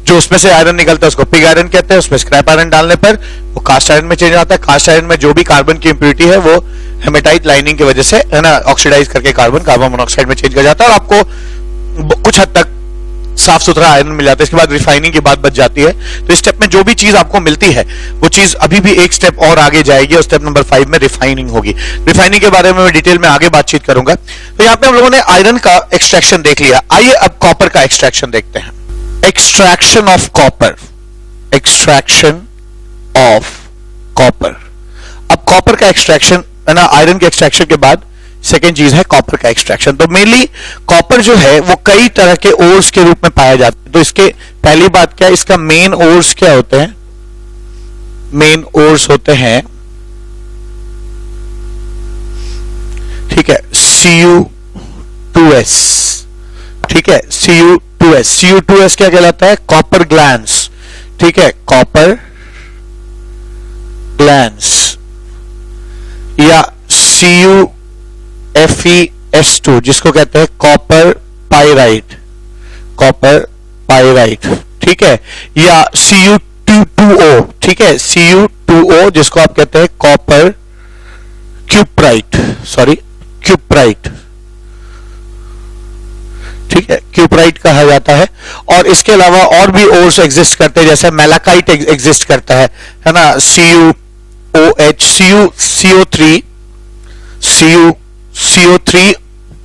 जो उसमें से आयरन निकलता है उसको पिग आयरन कहते हैं, उसमें स्क्रैप आयरन डालने पर वो कास्ट आयरन में चेंज आता है। कास्ट आयरन में जो भी कार्बन की इंप्यूरिटी है वो हेमेटाइट लाइनिंग की वजह से, है ना, ऑक्सीडाइज करके कार्बन मोनोऑक्साइड में चेंज कर जाता है और आपको कुछ हद तक साफ सुथरा आयरन मिल जाता है। इसके बाद रिफाइनिंग की बात बच जाती है। तो इस स्टेप में जो भी चीज आपको मिलती है वो चीज अभी भी एक स्टेप और आगे जाएगी और स्टेप नंबर 5 में रिफाइनिंग होगी। रिफाइनिंग के बारे में मैं डिटेल में आगे बातचीत करूंगा। तो यहाँ पे हम लोगों ने आयरन का एक्सट्रैक्शन देख लिया। आइए अब कॉपर का एक्सट्रैक्शन देखते हैं। Extraction of copper, extraction of copper. अब कॉपर का एक्सट्रैक्शन, है ना, आयरन के एक्सट्रैक्शन के बाद सेकेंड चीज है कॉपर का एक्सट्रैक्शन। तो मेनली कॉपर जो है वो कई तरह के ओर्स के रूप में पाया जाता है। तो इसके पहली बात क्या है, इसका मेन ओर्स क्या होते हैं, मेन ओर्स होते हैं, ठीक है, Cu2s, ठीक है, Cu2s। Cu2s क्या कहलाता है, कॉपर ग्लैंड्स, ठीक है, कॉपर ग्लैंड्स, या CuFeS2 जिसको कहते हैं कॉपर पाइराइट, कॉपर पाइराइट, ठीक है, या Cu2O, ठीक है, Cu2O जिसको आप कहते हैं कॉपर क्यूप्राइट, सॉरी क्यूप्राइट, ठीक है, क्यूप्राइट कहा जाता है। और इसके अलावा और भी ओर्स एग्जिस्ट करते हैं, जैसे मेलाकाइट एग्जिस्ट करता है ना, CuOH, CO3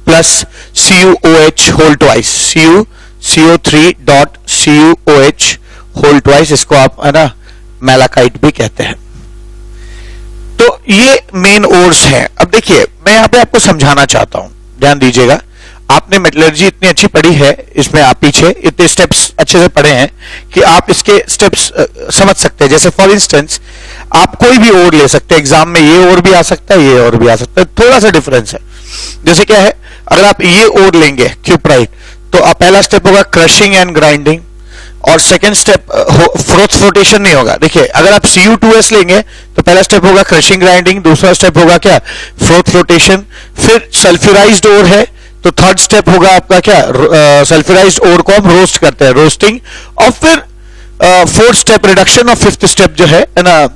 plus CuOH whole twice, CO3.CuOH whole twice, इसको आप, है ना, मेलाकाइट भी कहते हैं। तो ये मेन ओर्स हैं। अब देखिए मैं यहां पे आपको समझाना चाहता हूं, ध्यान दीजिएगा। आपने मेटलर्जी इतनी अच्छी पढ़ी है, इसमें आप पीछे इतने स्टेप्स अच्छे से पढ़े हैं कि आप इसके स्टेप्स समझ सकते हैं। जैसे फॉर इंस्टेंस आप कोई भी ओर ले सकते हैं, एग्जाम में ये ओर भी आ सकता है, ये ओर भी आ सकता है, थोड़ा सा डिफरेंस है। जैसे क्या है, अगर आप ये ओर लेंगे क्यूप्राइट, तो पहला स्टेप होगा क्रशिंग एंड ग्राइंडिंग और सेकंड स्टेप फ्लोटेशन नहीं होगा। देखिए अगर आप Cu2s लेंगे तो पहला स्टेप होगा क्रशिंग ग्राइंडिंग, दूसरा स्टेप होगा क्या, फ्लोटेशन, फिर सल्फ्यूराइज्ड ओर है तो थर्ड स्टेप होगा आपका क्या, सल्फ्यूराइज्ड ओर को हम रोस्ट करते हैं, रोस्टिंग, और फिर फोर्थ स्टेप रिडक्शन और फिफ्थ स्टेप जो है ना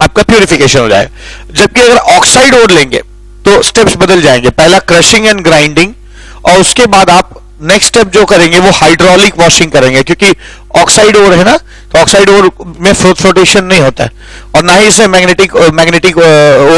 आपका प्यूरिफिकेशन हो जाएगा। जबकि अगर ऑक्साइड ओर लेंगे तो स्टेप्स बदल जाएंगे, पहला क्रशिंग एंड ग्राइंडिंग, और उसके बाद आप नेक्स्ट स्टेप जो करेंगे वो हाइड्रोलिक वॉशिंग करेंगे, क्योंकि ऑक्साइड ओर है ना, तो ऑक्साइड ओर में फ्लोटेशन नहीं होता है, और ना ही इसमें मैग्नेटिक ओर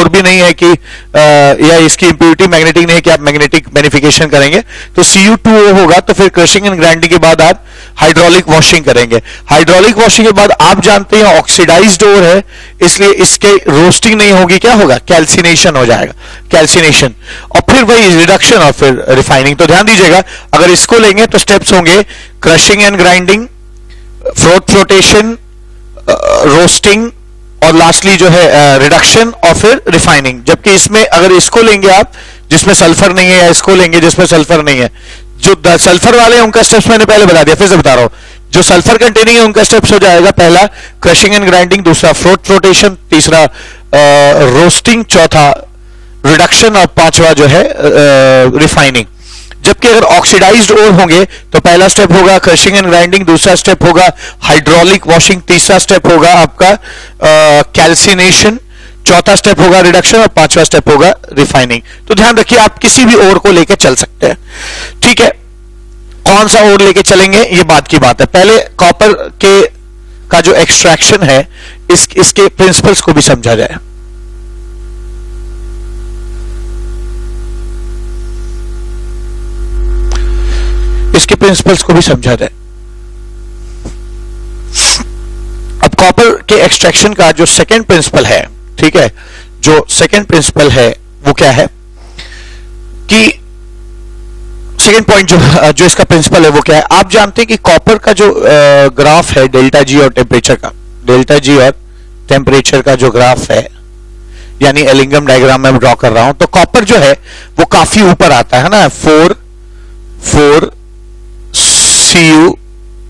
भी नहीं है कि या इसकी इंप्योरिटी मैग्नेटिक नहीं है कि आप मैग्नेटिक बेनिफिकेशन करेंगे। तो Cu2O होगा, तो फिर क्रशिंग एंड ग्राइंडिंग के बाद आप हाइड्रोलिक वॉशिंग करेंगे। हाइड्रोलिक वॉशिंग के बाद आप जानते हैं ऑक्सीडाइज्ड ओर है, इसलिए इसके रोस्टिंग नहीं होगी, क्या होगा, कैल्सिनेशन हो जाएगा, कैल्सिनेशन, और फिर वही रिडक्शन और फिर रिफाइनिंग। तो ध्यान दीजिएगा, अगर इसको लेंगे तो स्टेप्स होंगे crushing and grinding, flotation, roasting, और लास्टली जो है रिडक्शन और फिर रिफाइनिंग। जबकि इसमें अगर इसको लेंगे आप जिसमें सल्फर नहीं है, या इसको लेंगे जिसमें सल्फर नहीं है, जो सल्फर वाले उनका स्टेप्स मैंने पहले बता दिया, फिर से बता रहा हूं, जो सल्फर कंटेनिंग है उनका स्टेप्स हो जाएगा, पहला क्रशिंग एंड ग्राइंडिंग, दूसरा फ्लोटेशन, तीसरा रोस्टिंग, चौथा रिडक्शन, और पांचवा जो है रिफाइनिंग। जबकि अगर ऑक्सीडाइज्ड ओर होंगे तो पहला स्टेप होगा क्रशिंग एंड ग्राइंडिंग, दूसरा स्टेप होगा हाइड्रोलिक वॉशिंग, तीसरा स्टेप होगा आपका कैल्सिनेशन, चौथा स्टेप होगा रिडक्शन, और पांचवा स्टेप होगा रिफाइनिंग। तो ध्यान रखिए, आप किसी भी ओर को लेकर चल सकते हैं, ठीक है। कौन सा ओर लेके चलेंगे ये बात की बात है। पहले कॉपर के का जो एक्सट्रैक्शन है इसके प्रिंसिपल्स को भी समझा जाए। इसके प्रिंसिपल्स को भी समझा जाए। अब कॉपर के एक्सट्रैक्शन का जो सेकंड प्रिंसिपल है, ठीक है, जो सेकंड प्रिंसिपल है वो क्या है कि सेकंड पॉइंट जो इसका प्रिंसिपल है वो क्या है, आप जानते हैं कि कॉपर का जो ग्राफ है डेल्टा जी और टेम्परेचर का, डेल्टा जी और टेम्परेचर का जो ग्राफ है, यानी एलिंगम डायग्राम में ड्रॉ कर रहा हूं, तो कॉपर जो है वो काफी ऊपर आता है ना, 4 Cu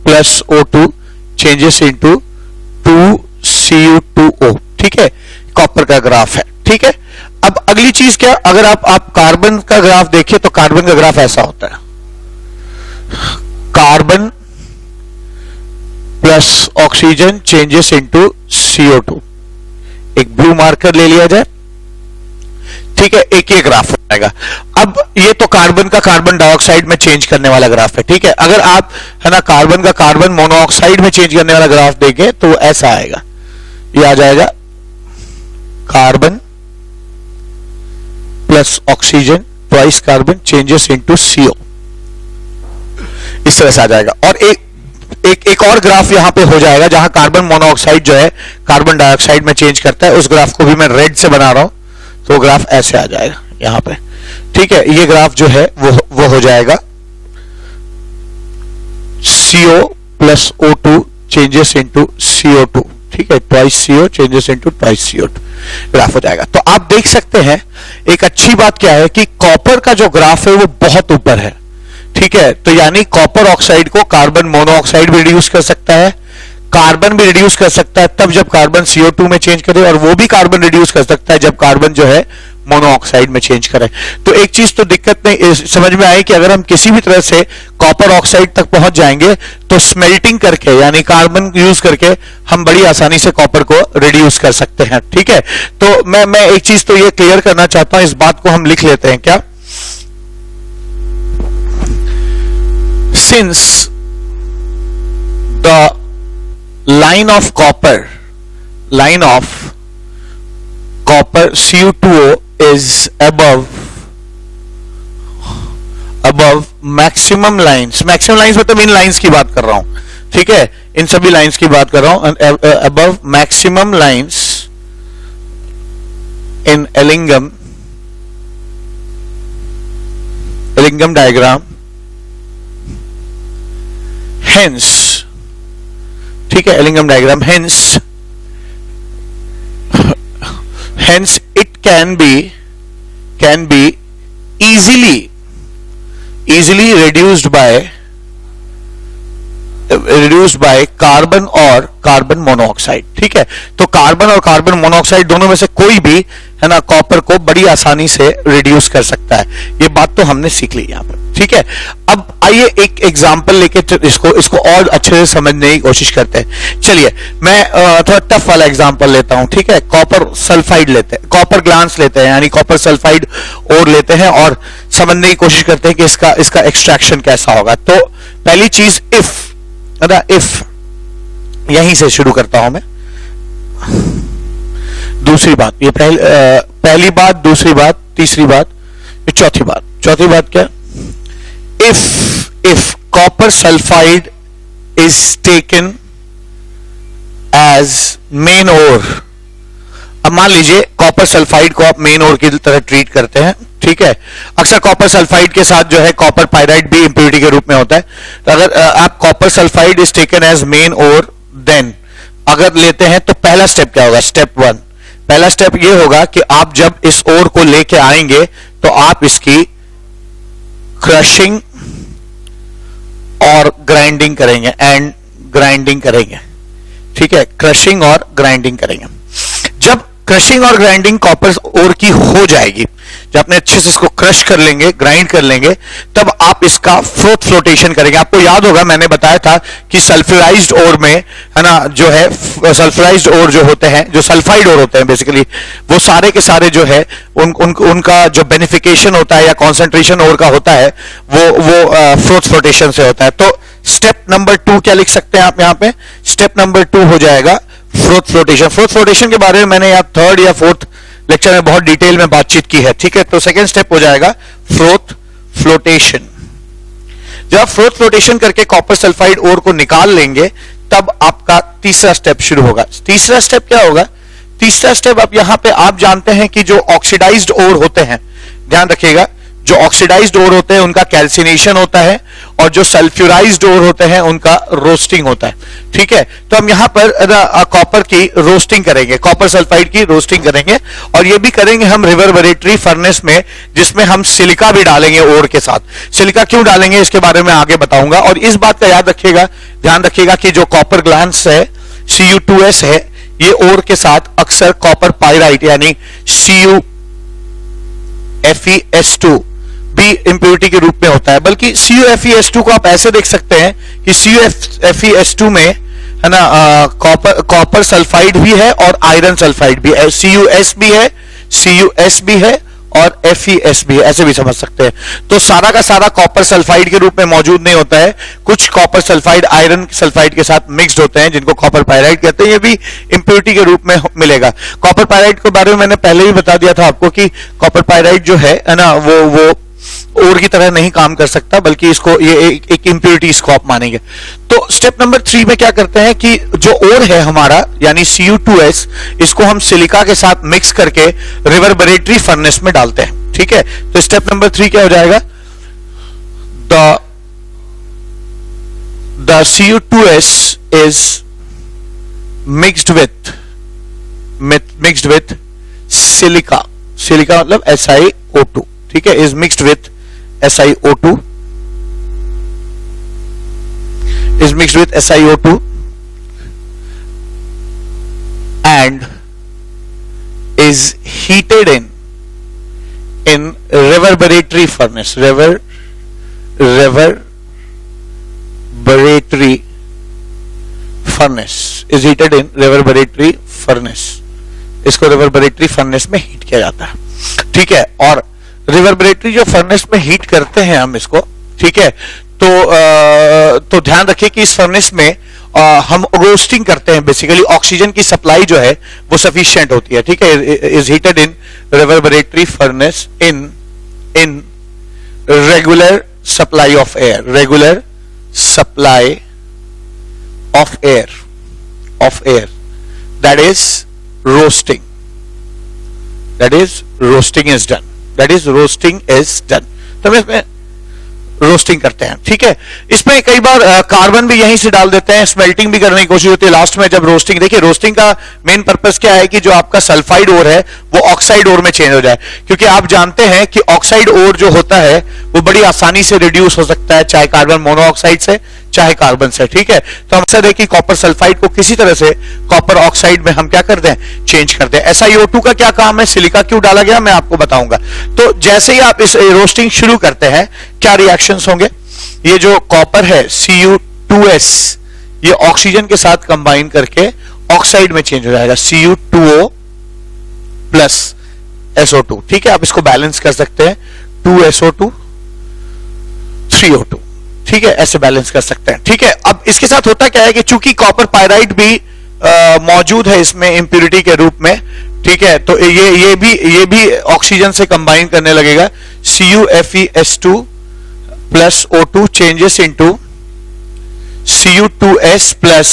plus O2 changes into 2 Cu2O, ठीक है, कॉपर का ग्राफ है, ठीक है। अब अगली चीज क्या, अगर आप कार्बन का ग्राफ देखिए तो कार्बन का ग्राफ ऐसा होता है, carbon plus oxygen changes into CO2। एक ब्लू मार्कर ले लिया जाए, ठीक है, एक ये ग्राफ हो जाएगा। अब ये तो कार्बन का कार्बन डाइऑक्साइड में चेंज करने वाला ग्राफ है, ठीक है। अगर आप है ना कार्बन का कार्बन मोनोऑक्साइड में चेंज करने वाला ग्राफ देखें तो ऐसा आएगा, ये आ जाएगा carbon plus oxygen twice carbon changes into CO, इस तरह से आ जाएगा। और एक और ग्राफ यहां पे हो जाएगा जहां कार्बन मोनोऑक्साइड जो है कार्बन डाइऑक्साइड में चेंज करता है, उस ग्राफ को भी मैं रेड से बना रहा हूं, तो ग्राफ ऐसे आ जाएगा यहां पे, ठीक है। ये ग्राफ जो है वो हो जाएगा CO plus O2 changes into CO2, ठीक है, twice CO changes into twice CO2 graph हो जाएगा। तो आप देख सकते हैं एक अच्छी बात क्या है कि कॉपर का जो ग्राफ है वो बहुत ऊपर है, ठीक है। तो यानी कॉपर ऑक्साइड को कार्बन मोनोऑक्साइड भी रिड्यूस कर सकता है, कार्बन भी रिड्यूस कर सकता है तब जब कार्बन CO2 में चेंज करे, और वो भी कार्बन रिड्यूस कर सकता है जब कार्बन जो है मोनोऑक्साइड में चेंज करे। तो एक चीज तो दिक्कत नहीं समझ में आई कि अगर हम किसी भी तरह से कॉपर ऑक्साइड तक पहुंच जाएंगे तो स्मेल्टिंग करके यानी कार्बन यूज करके हम बड़ी आसानी से कॉपर को रिड्यूस कर सकते हैं, ठीक है। तो मैं एक चीज तो ये क्लियर करना चाहता हूं, इस बात को हम लिख लेते हैं क्या, since the line of copper Cu2O is above maximum lines मतलब इन लाइंस की बात कर रहा हूं, ठीक है, इन सभी लाइंस की बात कर रहा हूं, above maximum lines in Ellingham diagram, hence, ठीक है, Ellingham diagram, hence it can be easily reduced by reduce by carbon और कार्बन मोनोऑक्साइड। ठीक है, तो कार्बन और कार्बन मोनोऑक्साइड दोनों में से कोई भी है ना कॉपर को बड़ी आसानी से रिड्यूस कर सकता है। ये बात तो हमने सीख ली यहां पर। ठीक है, अब आइए एक एग्जांपल लेके इसको और अच्छे से समझने की कोशिश करते हैं। चलिए मैं थोड़ा टफ वाला एग्जांपल लेता हूं। ठीक है, कॉपर सल्फाइड लेते हैं, कॉपर ग्लांस लेते हैं, यानी कॉपर सल्फाइड और लेते हैं और समझने की कोशिश करते हैं कि इसका एक्सट्रैक्शन कैसा होगा। तो पहली चीज इफ यहीं से शुरू करता हूं मैं। दूसरी बात, ये पहली बात, दूसरी बात, तीसरी बात, चौथी बात क्या? If copper sulphide is taken as main ore. अब मान लीजिए कॉपर सल्फाइड को आप मेन ओर की तरह ट्रीट करते हैं। ठीक है, अक्सर कॉपर सल्फाइड के साथ जो है कॉपर पाइराइड भी इंप्योरिटी के रूप में होता है। तो अगर आप copper sulphide is taken as main ore, then अगर लेते हैं तो पहला स्टेप क्या होगा? स्टेप 1, पहला स्टेप ये होगा कि आप जब इस ओर को लेके आएंगे तो आप इसकी क्रशिंग और ग्राइंडिंग करेंगे। ठीक है, क्रशिंग और ग्राइंडिंग करेंगे। जब क्रशिंग और ग्राइंडिंग कॉपर ओर की हो जाएगी, जब आपने अच्छे से इसको क्रश कर लेंगे, ग्राइंड कर लेंगे, तब आप इसका फ्लोटेशन करेंगे। आपको याद होगा मैंने बताया था कि सल्फ्यूराइज्ड ओर में है ना जो है सल्फ्यूराइज्ड ओर जो होते हैं, जो सल्फाइड ओर होते हैं बेसिकली, वो सारे के सारे जो है उनका जो बेनिफिकेशन होता है या कॉन्सेंट्रेशन ओर का होता है वो फ्लोटेशन से होता है। तो स्टेप नंबर 2 क्या लिख सकते हैं आप यहां पे? स्टेप नंबर 2 हो जाएगा फ्लोटेशन। फ्लोटेशन के बारे में मैंने यहाँ 3rd या 4th लेक्चर में बहुत डिटेल में बातचीत की है। ठीक है, तो सेकेंड स्टेप हो जाएगा फ्लोटेशन। जब आप फ्लोटेशन करके कॉपर सल्फाइड ओर को निकाल लेंगे तब आपका तीसरा स्टेप शुरू होगा। तीसरा स्टेप क्या होगा? तीसरा स्टेप अब यहां पे आप जानते हैं कि जो ऑक्सीडाइज्ड ओर होते हैं, ध्यान रखिएगा, जो ऑक्सीडाइज्ड ओर होते हैं उनका कैल्सिनेशन होता है और जो सल्फ्यूराइज्ड ओर होते हैं उनका रोस्टिंग होता है। ठीक है, तो हम यहां पर कॉपर की रोस्टिंग करेंगे, कॉपर सल्फाइड की रोस्टिंग करेंगे और ये भी करेंगे हम रिवर्बरेटरी फर्नेस में, जिसमें हम सिलिका भी डालेंगे ओर के साथ। सिलिका क्यों डालेंगे इसके बारे में आगे बताऊंगा। और इस बात का याद रखिएगा, ध्यान रखिएगा कि जो कॉपर ग्लांस है Cu2S है, ये ओर के साथ अक्सर कॉपर पाइराइट यानी CuFeS2 भी इंप्योरिटी के रूप में होता है। बल्कि CuFeS2 को आप ऐसे देख सकते हैं कि CuFeS2 में है ना कॉपर सल्फाइड भी है और आयरन सल्फाइड भी है, CuS भी है, CuS भी है और FeS भी है, ऐसे भी समझ सकते हैं। तो सारा का सारा कॉपर सल्फाइड के रूप में मौजूद नहीं होता है, कुछ कॉपर सल्फाइड आयरन सल्फाइड के साथ मिक्स्ड होते हैं जिनको कॉपर पाइराइड कहते हैं। ये भी इंप्योरिटी के रूप में मिलेगा। कॉपर पाइराइड के बारे में मैंने पहले ही बता दिया था आपको कि कॉपर पाइराइड जो है ना वो ओर की तरह नहीं काम कर सकता, बल्कि इसको ये एक इंप्योरिटी इसको आप मानेंगे। तो स्टेप नंबर 3 में क्या करते हैं कि जो ओर है हमारा यानी Cu2S, इसको हम सिलिका के साथ मिक्स करके रिवर्बरेटरी फर्नेस में डालते हैं। ठीक है, तो स्टेप नंबर 3 क्या हो जाएगा? The Cu2S is mixed with silica मतलब SiO2। ठीक है, is mixed with SiO2 and is heated in reverberatory furnace is heated in reverberatory furnace। इसको रिवर्बरेटरी फर्नेस में हीट किया जाता है। ठीक है, और रिवर्बरेटरी जो फर्नेस में हीट करते हैं हम इसको, ठीक है, तो ध्यान रखिए कि इस फर्नेस में हम रोस्टिंग करते हैं। बेसिकली ऑक्सीजन की सप्लाई जो है वो सफिशिएंट होती है। ठीक है, is heated in reverberatory furnace in regular supply of air that is roasting is done। तो हम इसमें रोस्टिंग करते हैं। ठीक है, इसमें कई बार कार्बन भी यहीं से डाल देते हैं, स्मेल्टिंग भी करने की कोशिश होती है लास्ट में जब रोस्टिंग। देखिए रोस्टिंग का मेन पर्पस क्या है कि जो आपका सल्फाइड ओर है वो ऑक्साइड ओर में चेंज हो जाए, क्योंकि आप जानते हैं कि ऑक्साइड ओर जो होता है वो बड़ी आसानी से रिड्यूस हो सकता है, चाहे कार्बन मोनोऑक्साइड से चाहे कार्बन से, ठीक है। तो हम अक्सर है कि कॉपर सल्फाइड को किसी तरह से कॉपर ऑक्साइड में हम क्या कर दें, चेंज कर दें। SiO2 का क्या काम है, सिलिका क्यों डाला गया, मैं आपको बताऊंगा। तो जैसे ही आप इस रोस्टिंग शुरू करते हैं, क्या रिएक्शंस होंगे, ये जो कॉपर है Cu2s, ये ऑक्सीजन के साथ कंबाइन करके ऑक्साइड में चेंज हो जाएगा, Cu2O प्लस SO2, ठीक है। आप इसको बैलेंस कर सकते हैं, 2SO2 3O2, ठीक है, ऐसे बैलेंस कर सकते हैं, ठीक है। अब इसके साथ होता क्या है कि चूंकि कॉपर पायराइड भी मौजूद है इसमें इंप्योरिटी के रूप में, ठीक है, तो ये भी ऑक्सीजन से कंबाइन करने लगेगा, CuFeS2 plus O2 changes into Cu2s plus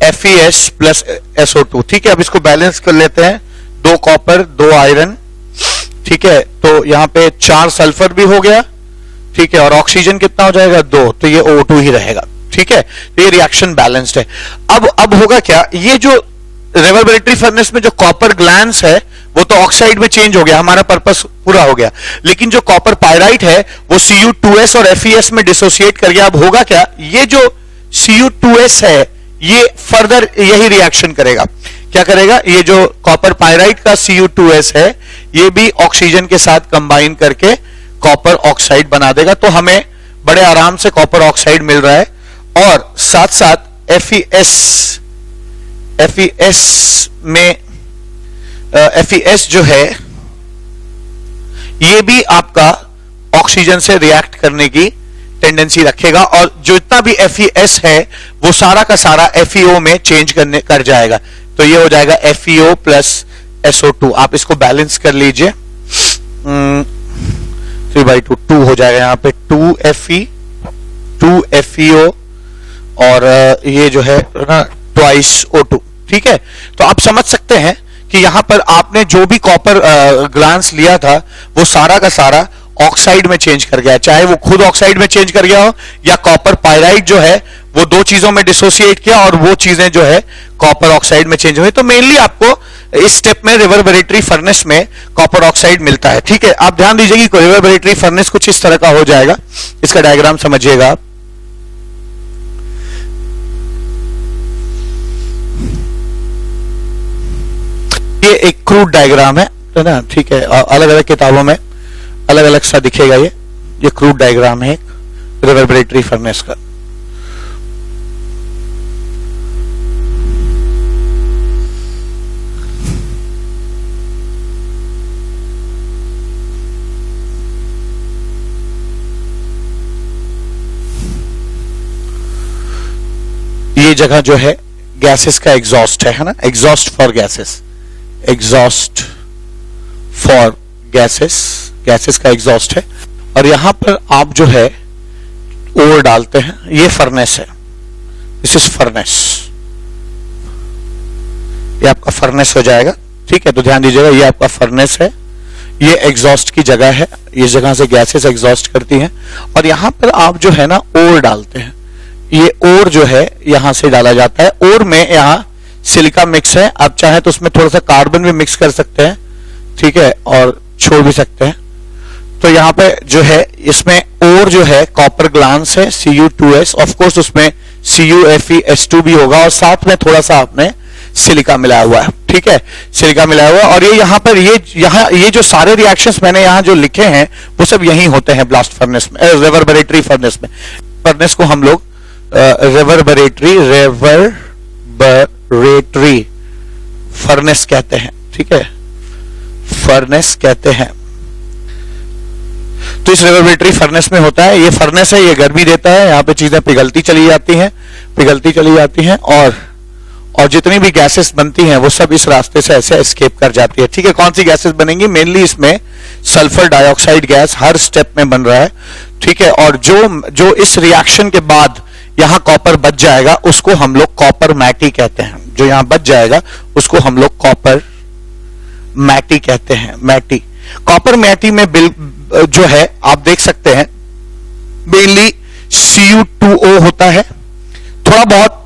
FeS plus SO2, ठीक है। अब इसको बैलेंस कर लेते हैं, 2 कॉपर 2 आयरन, ठीक है, तो यहां पे 4 सल्फर भी हो गया, ठीक है, और ऑक्सीजन कितना हो जाएगा 2, तो ये O2 ही रहेगा, ठीक है। तो ये रिएक्शन बैलेंस्ड है। अब होगा क्या, ये जो रेवर्बरेटरी फर्नेस में जो कॉपर ग्लैंस है वो तो ऑक्साइड में चेंज हो गया, हमारा पर्पस पूरा हो गया, लेकिन जो कॉपर पायराइट है वो Cu2s और FeS में डिसोसिएट कर गया। अब होगा क्या, ये जो Cu2s है ये फर्दर यही रिएक्शन करेगा, क्या करेगा, ये जो कॉपर पायराइट का Cu2s है ये भी ऑक्सीजन के साथ कंबाइन करके कॉपर ऑक्साइड बना देगा। तो हमें बड़े आराम से कॉपर ऑक्साइड मिल रहा है, और साथ साथ FeS में FeS जो है ये भी आपका ऑक्सीजन से रिएक्ट करने की टेंडेंसी रखेगा, और जो इतना भी FeS है वो सारा का सारा FeO में चेंज कर जाएगा, तो ये हो जाएगा FeO प्लस SO2। आप इसको बैलेंस कर लीजिए, 3/2 2 हो जाएगा, यहाँ पे 2Fe 2FeO और ये जो है ना ट्वाइस O2, ठीक है। तो आप समझ सकते हैं कि यहां पर आपने जो भी कॉपर ग्लांस लिया था वो सारा का सारा ऑक्साइड में चेंज कर गया, चाहे वो खुद ऑक्साइड में चेंज कर गया हो या कॉपर पायराइड जो है वो 2 चीजों में डिसोसिएट किया और वो चीजें जो है कॉपर ऑक्साइड में चेंज हुई। तो मेनली आपको इस स्टेप में रिवर्बरेटरी फर्नेस में कॉपर ऑक्साइड मिलता है, ठीक है। आप ध्यान दीजिए कि रिवर्बरेटरी फर्नेस कुछ इस तरह का हो जाएगा, इसका डायग्राम समझिएगा आप। ये एक क्रूड डायग्राम है ना, ठीक है, अलग अलग किताबों में अलग अलग सा दिखेगा, ये क्रूड डायग्राम है रिवर्बरेटरी फर्नेस का। ये जगह जो है गैसेस का एग्जॉस्ट है ना, exhaust for gases, exhaust for gases, gases का एग्जॉस्ट है। और यहां पर आप जो है ओर डालते हैं, ये फर्नेस है, दिस इज फर्नेस, ये आपका फर्नेस हो जाएगा, ठीक है। तो ध्यान दीजिएगा, ये आपका फर्नेस है, ये एग्जॉस्ट की जगह है, इस जगह से गैसेस एग्जॉस्ट करती हैं, और यहां पर आप जो है ना ओर डालते हैं, ये ओर जो है यहां से डाला जाता है। ओर में यहां सिलिका मिक्स है, आप चाहे तो उसमें थोड़ा सा कार्बन भी मिक्स कर सकते हैं, ठीक है, और छोड़ भी सकते हैं। तो यहाँ पे जो है इसमें ओर जो है कॉपर ग्लांस है Cu2s, ऑफ कोर्स उसमें CuFeS2 भी होगा, और साथ में थोड़ा सा आपने सिलिका मिलाया हुआ है, ठीक है, सिलिका मिलाया हुआ। और ये यहाँ पर ये जो सारे रिएक्शंस मैंने यहाँ जो लिखे हैं वो सब यही होते हैं ब्लास्ट फर्नेस में, रिवर्बरेटरी फर्नेस में। फर्नेस को हम लोग रिवर्बरेटरी फर्नेस कहते हैं, ठीक है, फर्नेस कहते हैं। तो इस रिवर्बरेटरी फर्नेस में होता है, ये फर्नेस है, ये गर्मी देता है, यहाँ पे चीजें पिघलती चली जाती हैं, और जितनी भी गैसेस बनती हैं वो सब इस रास्ते से ऐसे एस्केप कर जाती है, ठीक है। कौन सी गैसेस बनेंगी, मेनली इसमें सल्फर डाइऑक्साइड गैस हर स्टेप में बन रहा है, ठीक है। और जो इस रिएक्शन के बाद यहां कॉपर बच जाएगा उसको हम लोग कॉपर मैटी कहते हैं, जो यहां बच जाएगा उसको हम लोग कॉपर मैटी कहते हैं, मैटी। कॉपर मैटी में जो है आप देख सकते हैं मेनली Cu2O होता है, थोड़ा बहुत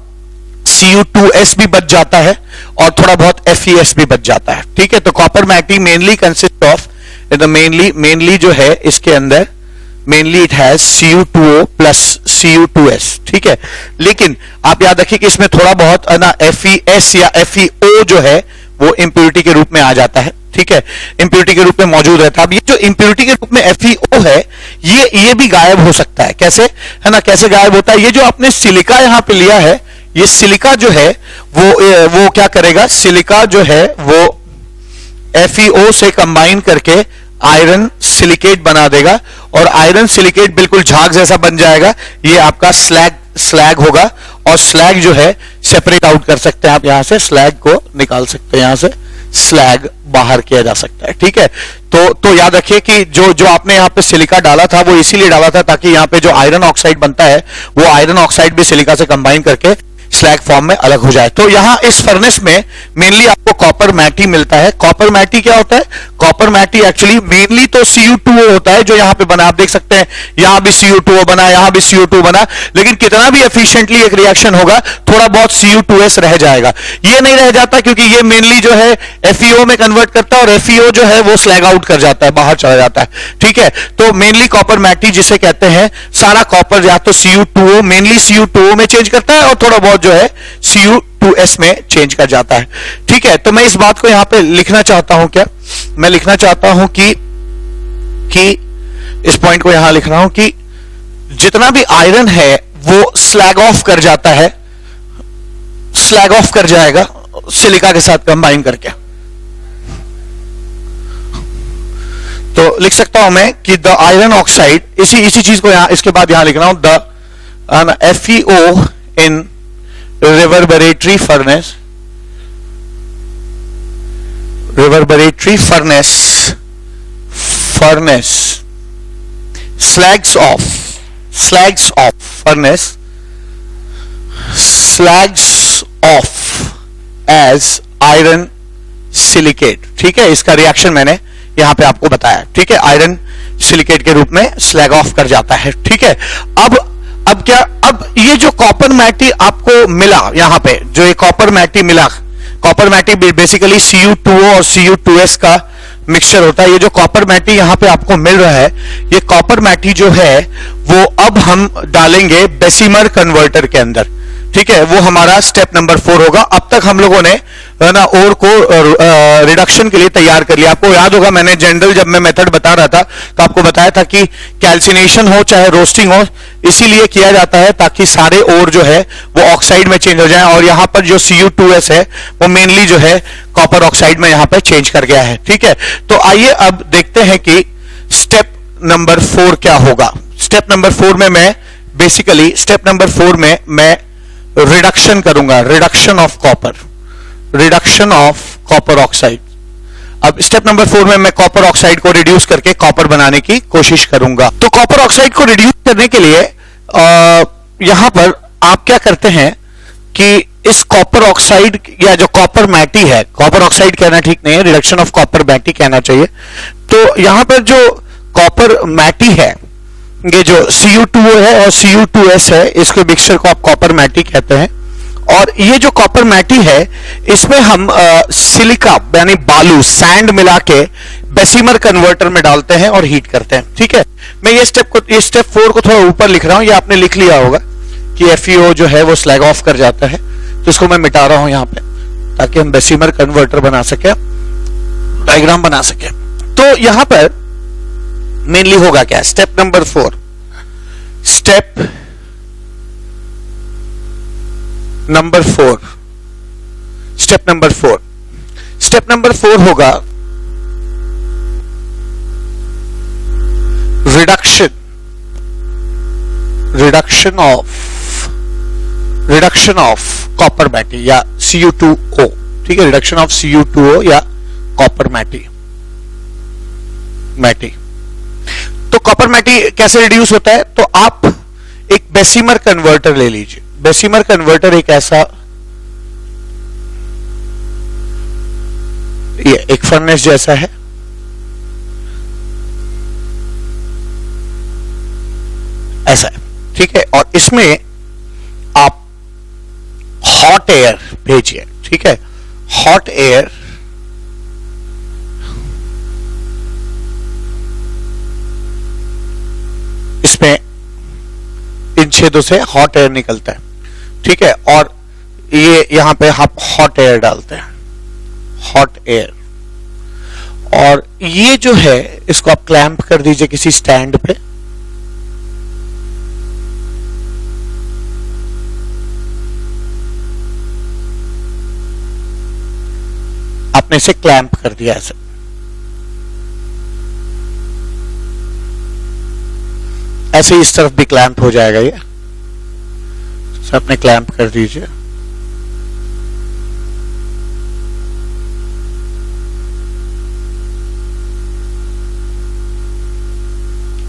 Cu2s भी बच जाता है, और थोड़ा बहुत FeS भी बच जाता है, ठीक है। तो copper matte mainly consist of mainly जो है इसके अंदर mainly it has Cu2O plus Cu2s, ठीक है। लेकिन आप याद रखिए कि इसमें थोड़ा बहुत ना FeS या FeO जो है वो इंप्योरिटी के रूप में आ जाता है, ठीक है, इंप्योरिटी के रूप में मौजूद रहता है। अब ये जो इंप्योरिटी के रूप में FeO है ये भी गायब हो सकता है। कैसे, है ना, कैसे गायब होता है? ये जो आपने सिलिका यहां पे लिया है, ये सिलिका जो है वो क्या करेगा, सिलिका जो है वो FeO से कंबाइन करके आयरन सिलिकेट बना देगा और आयरन सिलिकेट बिल्कुल झाग जैसा बन जाएगा। ये आपका स्लैग होगा और स्लैग जो है सेपरेट आउट कर सकते हैं आप, यहां से स्लैग को निकाल सकते हैं, यहां से स्लैग बाहर किया जा सकता है, ठीक है। तो याद रखिए कि जो आपने यहां पे सिलिका डाला था वो इसीलिए डाला था ताकि यहां पे जो आयरन ऑक्साइड बनता है वो आयरन ऑक्साइड भी सिलिका से कंबाइन करके स्लैग फॉर्म में अलग हो जाए। तो यहां इस फर्नेस में मेनली आपको कॉपर मैटी मिलता है। कॉपर मैटी क्या होता है? कॉपर मैटी एक्चुअली मेनली तो Cu2O होता है जो यहां पे बना, आप देख सकते हैं यहां भी Cu2O बना, यहां भी Cu2 बना, लेकिन कितना भी एफिशिएंटली एक रिएक्शन होगा थोड़ा बहुत Cu2s रह जाएगा। ये नहीं रह जाता क्योंकि ये मेनली जो है FeO में कन्वर्ट करता है और FeO जो है वो स्लैग आउट कर जाता है, बाहर चला जाता है, ठीक है। तो मेनली कॉपर मैटी जिसे कहते हैं, सारा कॉपर या तो Cu2O मेनली Cu2O में चेंज करता है और थोड़ा बहुत जो है Cu2s में चेंज कर जाता है, ठीक है। तो मैं इस बात को यहां पे लिखना चाहता हूं, क्या मैं लिखना चाहता हूं कि इस पॉइंट को यहां लिख रहा हूं कि जितना भी आयरन है वो स्लैग ऑफ कर जाता है, स्लैग ऑफ कर जाएगा सिलिका के साथ कंबाइन करके। तो लिख सकता हूं मैं कि द आयरन ऑक्साइड, इसी चीज को यहां इसके बाद यहां लिख रहा हूं, the FeO in reverberatory furnace slags off as iron silicate, ठीक है। इसका रिएक्शन मैंने यहां पे आपको बताया, ठीक है, आयरन सिलिकेट के रूप में स्लैग ऑफ कर जाता है, ठीक है। अब क्या, अब ये जो कॉपर मैटी आपको मिला यहां पे, जो ये कॉपर मैटी मिला, कॉपर मैटी बेसिकली Cu2O और Cu2s का मिक्सचर होता है। ये जो कॉपर मैटी यहां पे आपको मिल रहा है, ये कॉपर मैटी जो है वो अब हम डालेंगे बेसिमर कन्वर्टर के अंदर, ठीक है। वो हमारा स्टेप नंबर 4 होगा। अब तक हम लोगों ने ना ओर को रिडक्शन के लिए तैयार कर लिया। आपको याद होगा मैंने जनरल जब मैं मेथड बता रहा था तो आपको बताया था कि कैल्सिनेशन हो चाहे रोस्टिंग हो, इसीलिए किया जाता है ताकि सारे ओर जो है वो ऑक्साइड में चेंज हो जाए। और यहां पर जो Cu2s है वो मेनली जो है कॉपर ऑक्साइड में यहां पर चेंज कर गया है, ठीक है। तो आइए अब देखते हैं कि स्टेप नंबर 4 क्या होगा। स्टेप नंबर 4 में मैं बेसिकली मैं रिडक्शन करूंगा, रिडक्शन ऑफ कॉपर ऑक्साइड। अब स्टेप नंबर 4 में मैं कॉपर ऑक्साइड को रिड्यूस करके कॉपर बनाने की कोशिश करूंगा। तो कॉपर ऑक्साइड को रिड्यूस करने के लिए यहां पर आप क्या करते हैं कि इस कॉपर ऑक्साइड या जो कॉपर मैटी है, कॉपर ऑक्साइड कहना ठीक नहीं है, रिडक्शन ऑफ कॉपर मैटी कहना चाहिए। तो यहां पर जो कॉपर मैटी है, ये जो Cu2O है और Cu2s है, इसके मिक्सचर को आप कॉपर मैटी कहते हैं। और ये जो कॉपर मैटी है इसमें हम सिलिका यानी बालू, सैंड मिला के बेसिमर कन्वर्टर में डालते हैं और हीट करते हैं, ठीक है। मैं ये स्टेप 4 को थोड़ा ऊपर लिख रहा हूं, ये आपने लिख लिया होगा कि FeO जो है वो स्लैग ऑफ कर जाता है, तो इसको मैं मिटा रहा हूं यहां पे ताकि हम बेसिमर कन्वर्टर बना सके, डायग्राम बना सके। तो यहां पर मेनली होगा क्या, स्टेप नंबर 4, स्टेप नंबर 4 होगा रिडक्शन ऑफ कॉपर मैटी या Cu2O, ठीक है, रिडक्शन ऑफ Cu2O या कॉपर मैटी। तो कॉपर मैटी कैसे रिड्यूस होता है? तो आप एक बेसिमर कन्वर्टर ले लीजिए। बेसिमर कन्वर्टर एक ऐसा, ये एक फर्नेस जैसा है, ऐसा है, ठीक है। और इसमें आप हॉट एयर भेजिए, ठीक है, हॉट एयर इसमें इंच छेदों से हॉट एयर निकलता है, ठीक है। और ये यहां पे आप हॉट एयर डालते हैं, हॉट एयर। और ये जो है इसको आप क्लैंप कर दीजिए किसी स्टैंड पे, आपने इसे क्लैंप कर दिया ऐसे। ऐसे इस तरफ भी क्लैंप हो जाएगा ये, अपने क्लैंप कर दीजिए।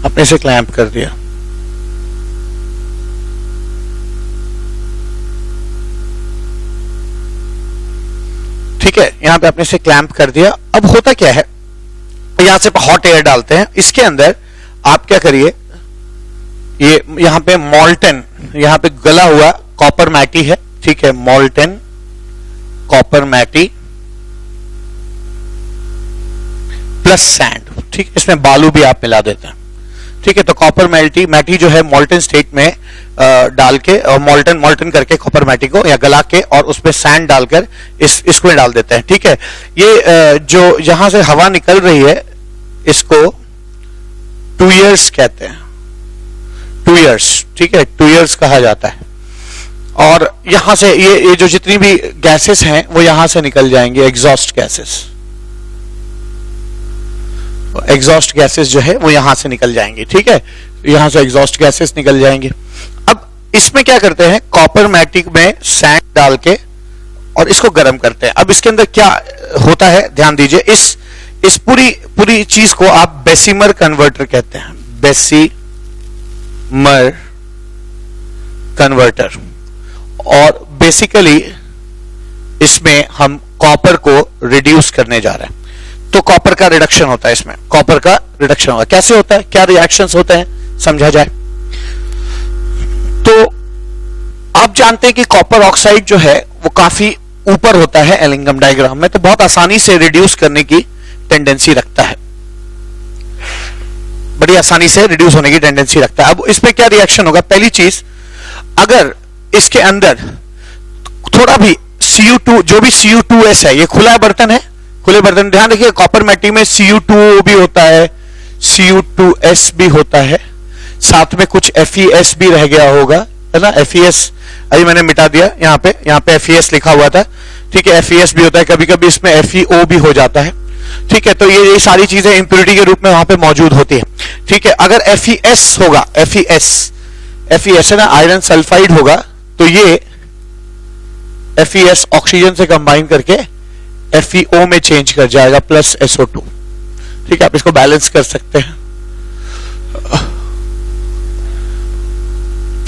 आपने इसे क्लैंप कर दिया। ठीक है, यहां पे आपने इसे क्लैंप कर दिया। अब होता क्या है, यहां से हॉट एयर डालते हैं, इसके अंदर आप क्या करिए, ये यहां पे मॉल्टन, यहां पे गला हुआ कॉपर मैटी है, ठीक है, मॉल्टन कॉपर मैटी प्लस सैंड, ठीक है, इसमें बालू भी आप मिला देते हैं, ठीक है। तो कॉपर मैटी जो है मॉल्टन स्टेट में डाल के और मॉल्टन करके कॉपर मैटी को या गला के और उसमें सैंड डालकर इसको डाल देते हैं, ठीक है। ये जो यहां से हवा निकल रही है इसको 2 years कहते हैं, 2 years, ठीक है, 2 years कहा जाता है। और यहां से ये जो जितनी भी गैसेस हैं वो यहां से निकल जाएंगे, एग्जॉस्ट गैसेस जो है वो यहां से निकल जाएंगे, ठीक है, यहां से एग्जॉस्ट गैसेस निकल जाएंगे। अब इसमें क्या करते हैं, कॉपर मैटिक में सैंड डाल के और इसको गर्म करते हैं। अब इसके अंदर क्या होता है ध्यान दीजिए, इस पूरी चीज को आप बेसिमर कन्वर्टर कहते हैं, बेसिमर कन्वर्टर। और बेसिकली इसमें हम कॉपर को रिड्यूस करने जा रहे हैं, तो कॉपर का रिडक्शन होता है, इसमें कॉपर का रिडक्शन होगा। कैसे होता है, क्या रिएक्शंस होते हैं समझा जाए। तो आप जानते हैं कि कॉपर ऑक्साइड जो है वो काफी ऊपर होता है एलिंगम डायग्राम में, तो बहुत आसानी से रिड्यूस करने की टेंडेंसी रखता है, बड़ी आसानी से रिड्यूस होने की टेंडेंसी रखता है। अब इसमें क्या रिएक्शन होगा, पहली चीज, अगर इसके अंदर थोड़ा भी Cu2, जो भी Cu2s है, ये खुला बर्तन है, खुले बर्तन, ध्यान रखिए कॉपर मैटी में Cu2O भी होता है, Cu2s भी होता है, साथ में कुछ FeS भी रह गया होगा, है ना, FeS अभी मैंने मिटा दिया, यहाँ पे FeS लिखा हुआ था, ठीक है, FeS भी होता है, कभी कभी इसमें FeO भी हो जाता है, ठीक है। तो ये सारी चीजें इंप्योरिटी के रूप में वहां पे मौजूद होती है, ठीक है। अगर FeS होगा, FeS है ना, आयरन सल्फाइड होगा, तो ये FeS ऑक्सीजन से कंबाइन करके FeO में चेंज कर जाएगा प्लस SO2, ठीक है। आप इसको बैलेंस कर सकते हैं,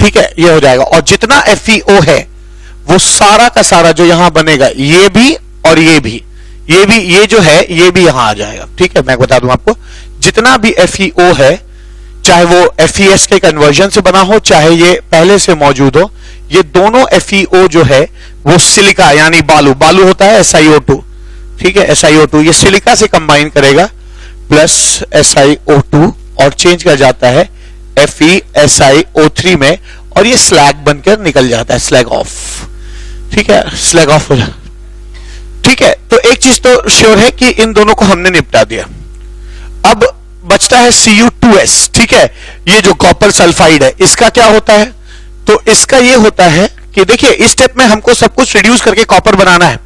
ठीक है, ये हो जाएगा। और जितना FeO है वो सारा का सारा जो यहां बनेगा, ये भी और ये जो है ये भी यहां आ जाएगा, ठीक है। मैं बता दूं आपको, जितना भी FeO है, चाहे वो FeS के कन्वर्जन से बना हो, चाहे ये पहले से मौजूद हो, ये दोनों FeO जो है वो सिलिका यानी बालू होता है, SiO2, ठीक है, SiO2 ये सिलिका से कंबाइन करेगा प्लस SiO2 और चेंज कर जाता है FeSiO3 में, और ये स्लैग बनकर निकल जाता है, स्लैग ऑफ, ठीक है, स्लैग ऑफ हो जाता, ठीक है। तो एक चीज तो श्योर है कि इन दोनों को हमने निपटा दिया। अब बचता है Cu2s, ठीक है, ये जो कॉपर सल्फाइड है, इसका क्या होता है, तो इसका ये होता है कि देखिए इस स्टेप में हमको सब कुछ रिड्यूस करके कॉपर बनाना है,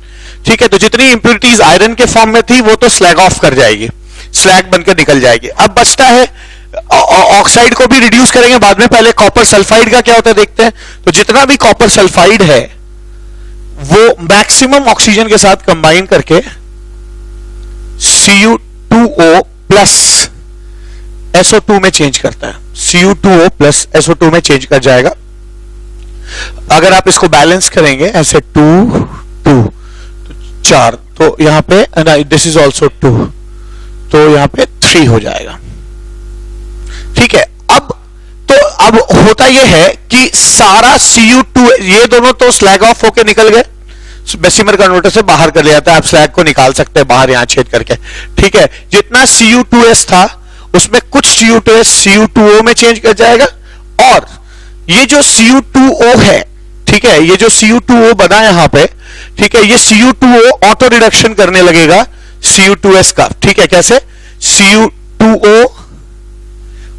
ठीक है। तो जितनी इंप्योरिटीज आयरन के फॉर्म में थी वो तो स्लैग ऑफ कर जाएगी, स्लैग बनकर निकल जाएगी। अब बचता है ऑक्साइड को भी रिड्यूस करेंगे बाद में, पहले कॉपर सल्फाइड का क्या होता है देखते हैं। तो जितना भी कॉपर सल्फाइड है वो मैक्सिमम ऑक्सीजन के साथ कंबाइन करके Cu2O प्लस SO2 में चेंज करता है, Cu2O प्लस SO2 में चेंज कर जाएगा। अगर आप इसको बैलेंस करेंगे ऐसे 2 2 तो 4, तो यहां पे दिस इज ऑल्सो 2, तो यहां पे 3 हो जाएगा, ठीक है। अब होता यह है कि सारा Cu2, ये दोनों तो स्लैग ऑफ होके निकल गए, बेसिमर कन्वर्टर से बाहर कर लिया था, आप स्लैग को निकाल सकते हैं बाहर यहां छेद करके, ठीक है। जितना Cu2s था उसमें कुछ Cu2s Cu2O में चेंज कर जाएगा, और ये जो Cu2O है, ठीक है, ये जो Cu2O बना यहां पे, ठीक है, ये Cu2O ऑटो रिडक्शन करने लगेगा Cu2S का, ठीक है, कैसे Cu2O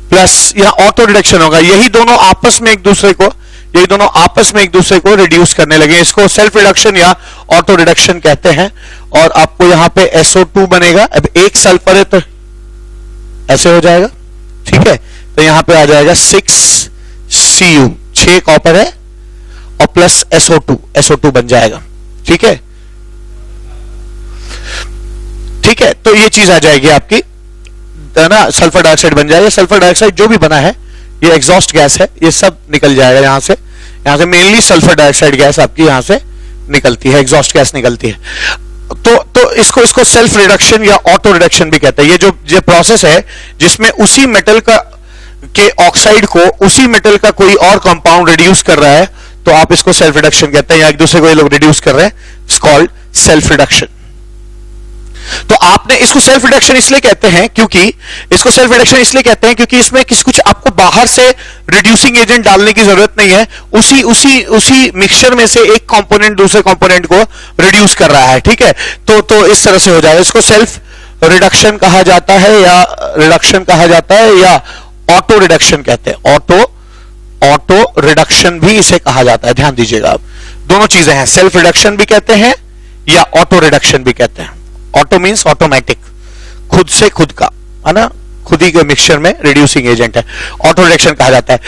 प्लस यहां ऑटो रिडक्शन होगा, यही दोनों आपस में एक दूसरे को रिड्यूस करने लगे, इसको सेल्फ रिडक्शन या ऑटो रिडक्शन कहते हैं। और आपको यहां पे SO2 बनेगा, अब एक सल्फर है तो ऐसे हो जाएगा, ठीक है, तो यहां पे आ जाएगा 6Cu, 6 कॉपर है और प्लस SO2 बन जाएगा, ठीक है, ठीक है, तो ये चीज आ जाएगी आपकी, है ना, सल्फर डाइऑक्साइड बन जाएगा। सल्फर डाइऑक्साइड जो भी बना है ये एग्जॉस्ट गैस है, ये सब निकल जाएगा यहां से मेनली सल्फर डाइऑक्साइड गैस आपकी यहां से निकलती है, एग्जॉस्ट गैस निकलती है। तो इसको सेल्फ रिडक्शन या ऑटो रिडक्शन भी कहते हैं। ये जो प्रोसेस है जिसमें उसी मेटल के ऑक्साइड को उसी मेटल का कोई और कंपाउंड रिड्यूस कर रहा है, तो आप इसको सेल्फ रिडक्शन कहते हैं, या एक दूसरे को ये लोग रिड्यूस कर रहे हैं, इट्स कॉल्ड सेल्फ रिडक्शन। तो आपने इसको सेल्फ रिडक्शन इसलिए कहते हैं क्योंकि इसमें कुछ आपको बाहर से रिड्यूसिंग एजेंट डालने की जरूरत नहीं है, उसी मिक्सचर में से एक कंपोनेंट दूसरे कंपोनेंट को रिड्यूस कर रहा है, ठीक है, तो इस तरह से हो जाएगा। इसको सेल्फ रिडक्शन कहा जाता है या ऑटो रिडक्शन कहते हैं, ऑटो रिडक्शन भी इसे कहा जाता है, ध्यान दीजिएगा आप, दोनों चीजें हैं, सेल्फ रिडक्शन भी कहते हैं या ऑटो रिडक्शन भी कहते हैं। ऑटो मींस ऑटोमेटिक, खुद से खुद का, है ना, खुद ही के मिक्सचर में रिड्यूसिंग एजेंट है, ऑटो रिडक्शन करा जाता है।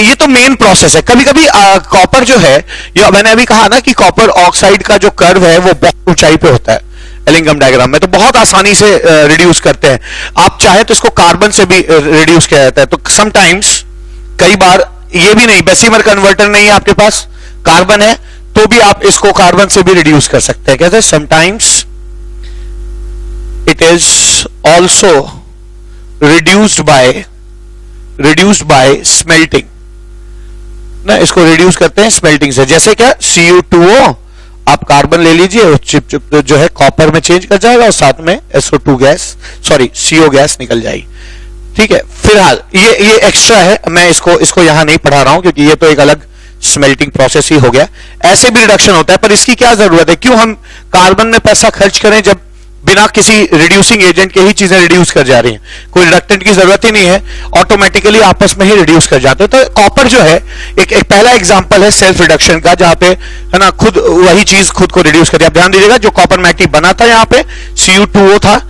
ये तो मेन प्रोसेस है। कभी कभी कॉपर जो है, ये मैंने अभी कहा ना कि कॉपर ऑक्साइड का जो कर्व है वो बहुत ऊंचाई पे होता है एलिंगम डायग्राम में, तो बहुत आसानी से रिड्यूस करते हैं। आप चाहे तो इसको कार्बन से भी रिड्यूस किया जाता है, तो समटाइम्स कई बार ये भी नहीं, बेसिमर कन्वर्टर नहीं है आपके पास, कार्बन है, तो भी आप इसको कार्बन से भी रिड्यूस कर सकते हैं। कहते हैं sometimes it is also reduced by smelting, ना, इसको रिड्यूस करते हैं स्मेल्टिंग से। जैसे क्या, Cu2O आप कार्बन ले लीजिए, चिप जो है कॉपर में चेंज कर जाएगा और साथ में SO2 गैस, CO गैस निकल जाएगी, ठीक है। फिलहाल ये एक्स्ट्रा है, मैं इसको यहां नहीं पढ़ा रहा हूं क्योंकि ये तो एक अलग स्मेल्टिंग प्रोसेस ही हो गया। ऐसे भी रिडक्शन होता है, पर इसकी क्या जरूरत है, क्यों हम कार्बन में पैसा खर्च करें जब बिना किसी रिड्यूसिंग एजेंट के ही चीजें रिड्यूस कर जा रही हैं, कोई रिडक्टेंट की जरूरत ही नहीं है, ऑटोमेटिकली आपस में ही रिड्यूस कर जाते हैं। तो कॉपर जो है एक पहला एग्जांपल है सेल्फ रिडक्शन का, जहां पे, है ना, खुद वही चीज खुद को रिड्यूस कर दिया। आप ध्यान दीजिएगा, जो कॉपर मैटी बना था यहाँ पे Cu2O था,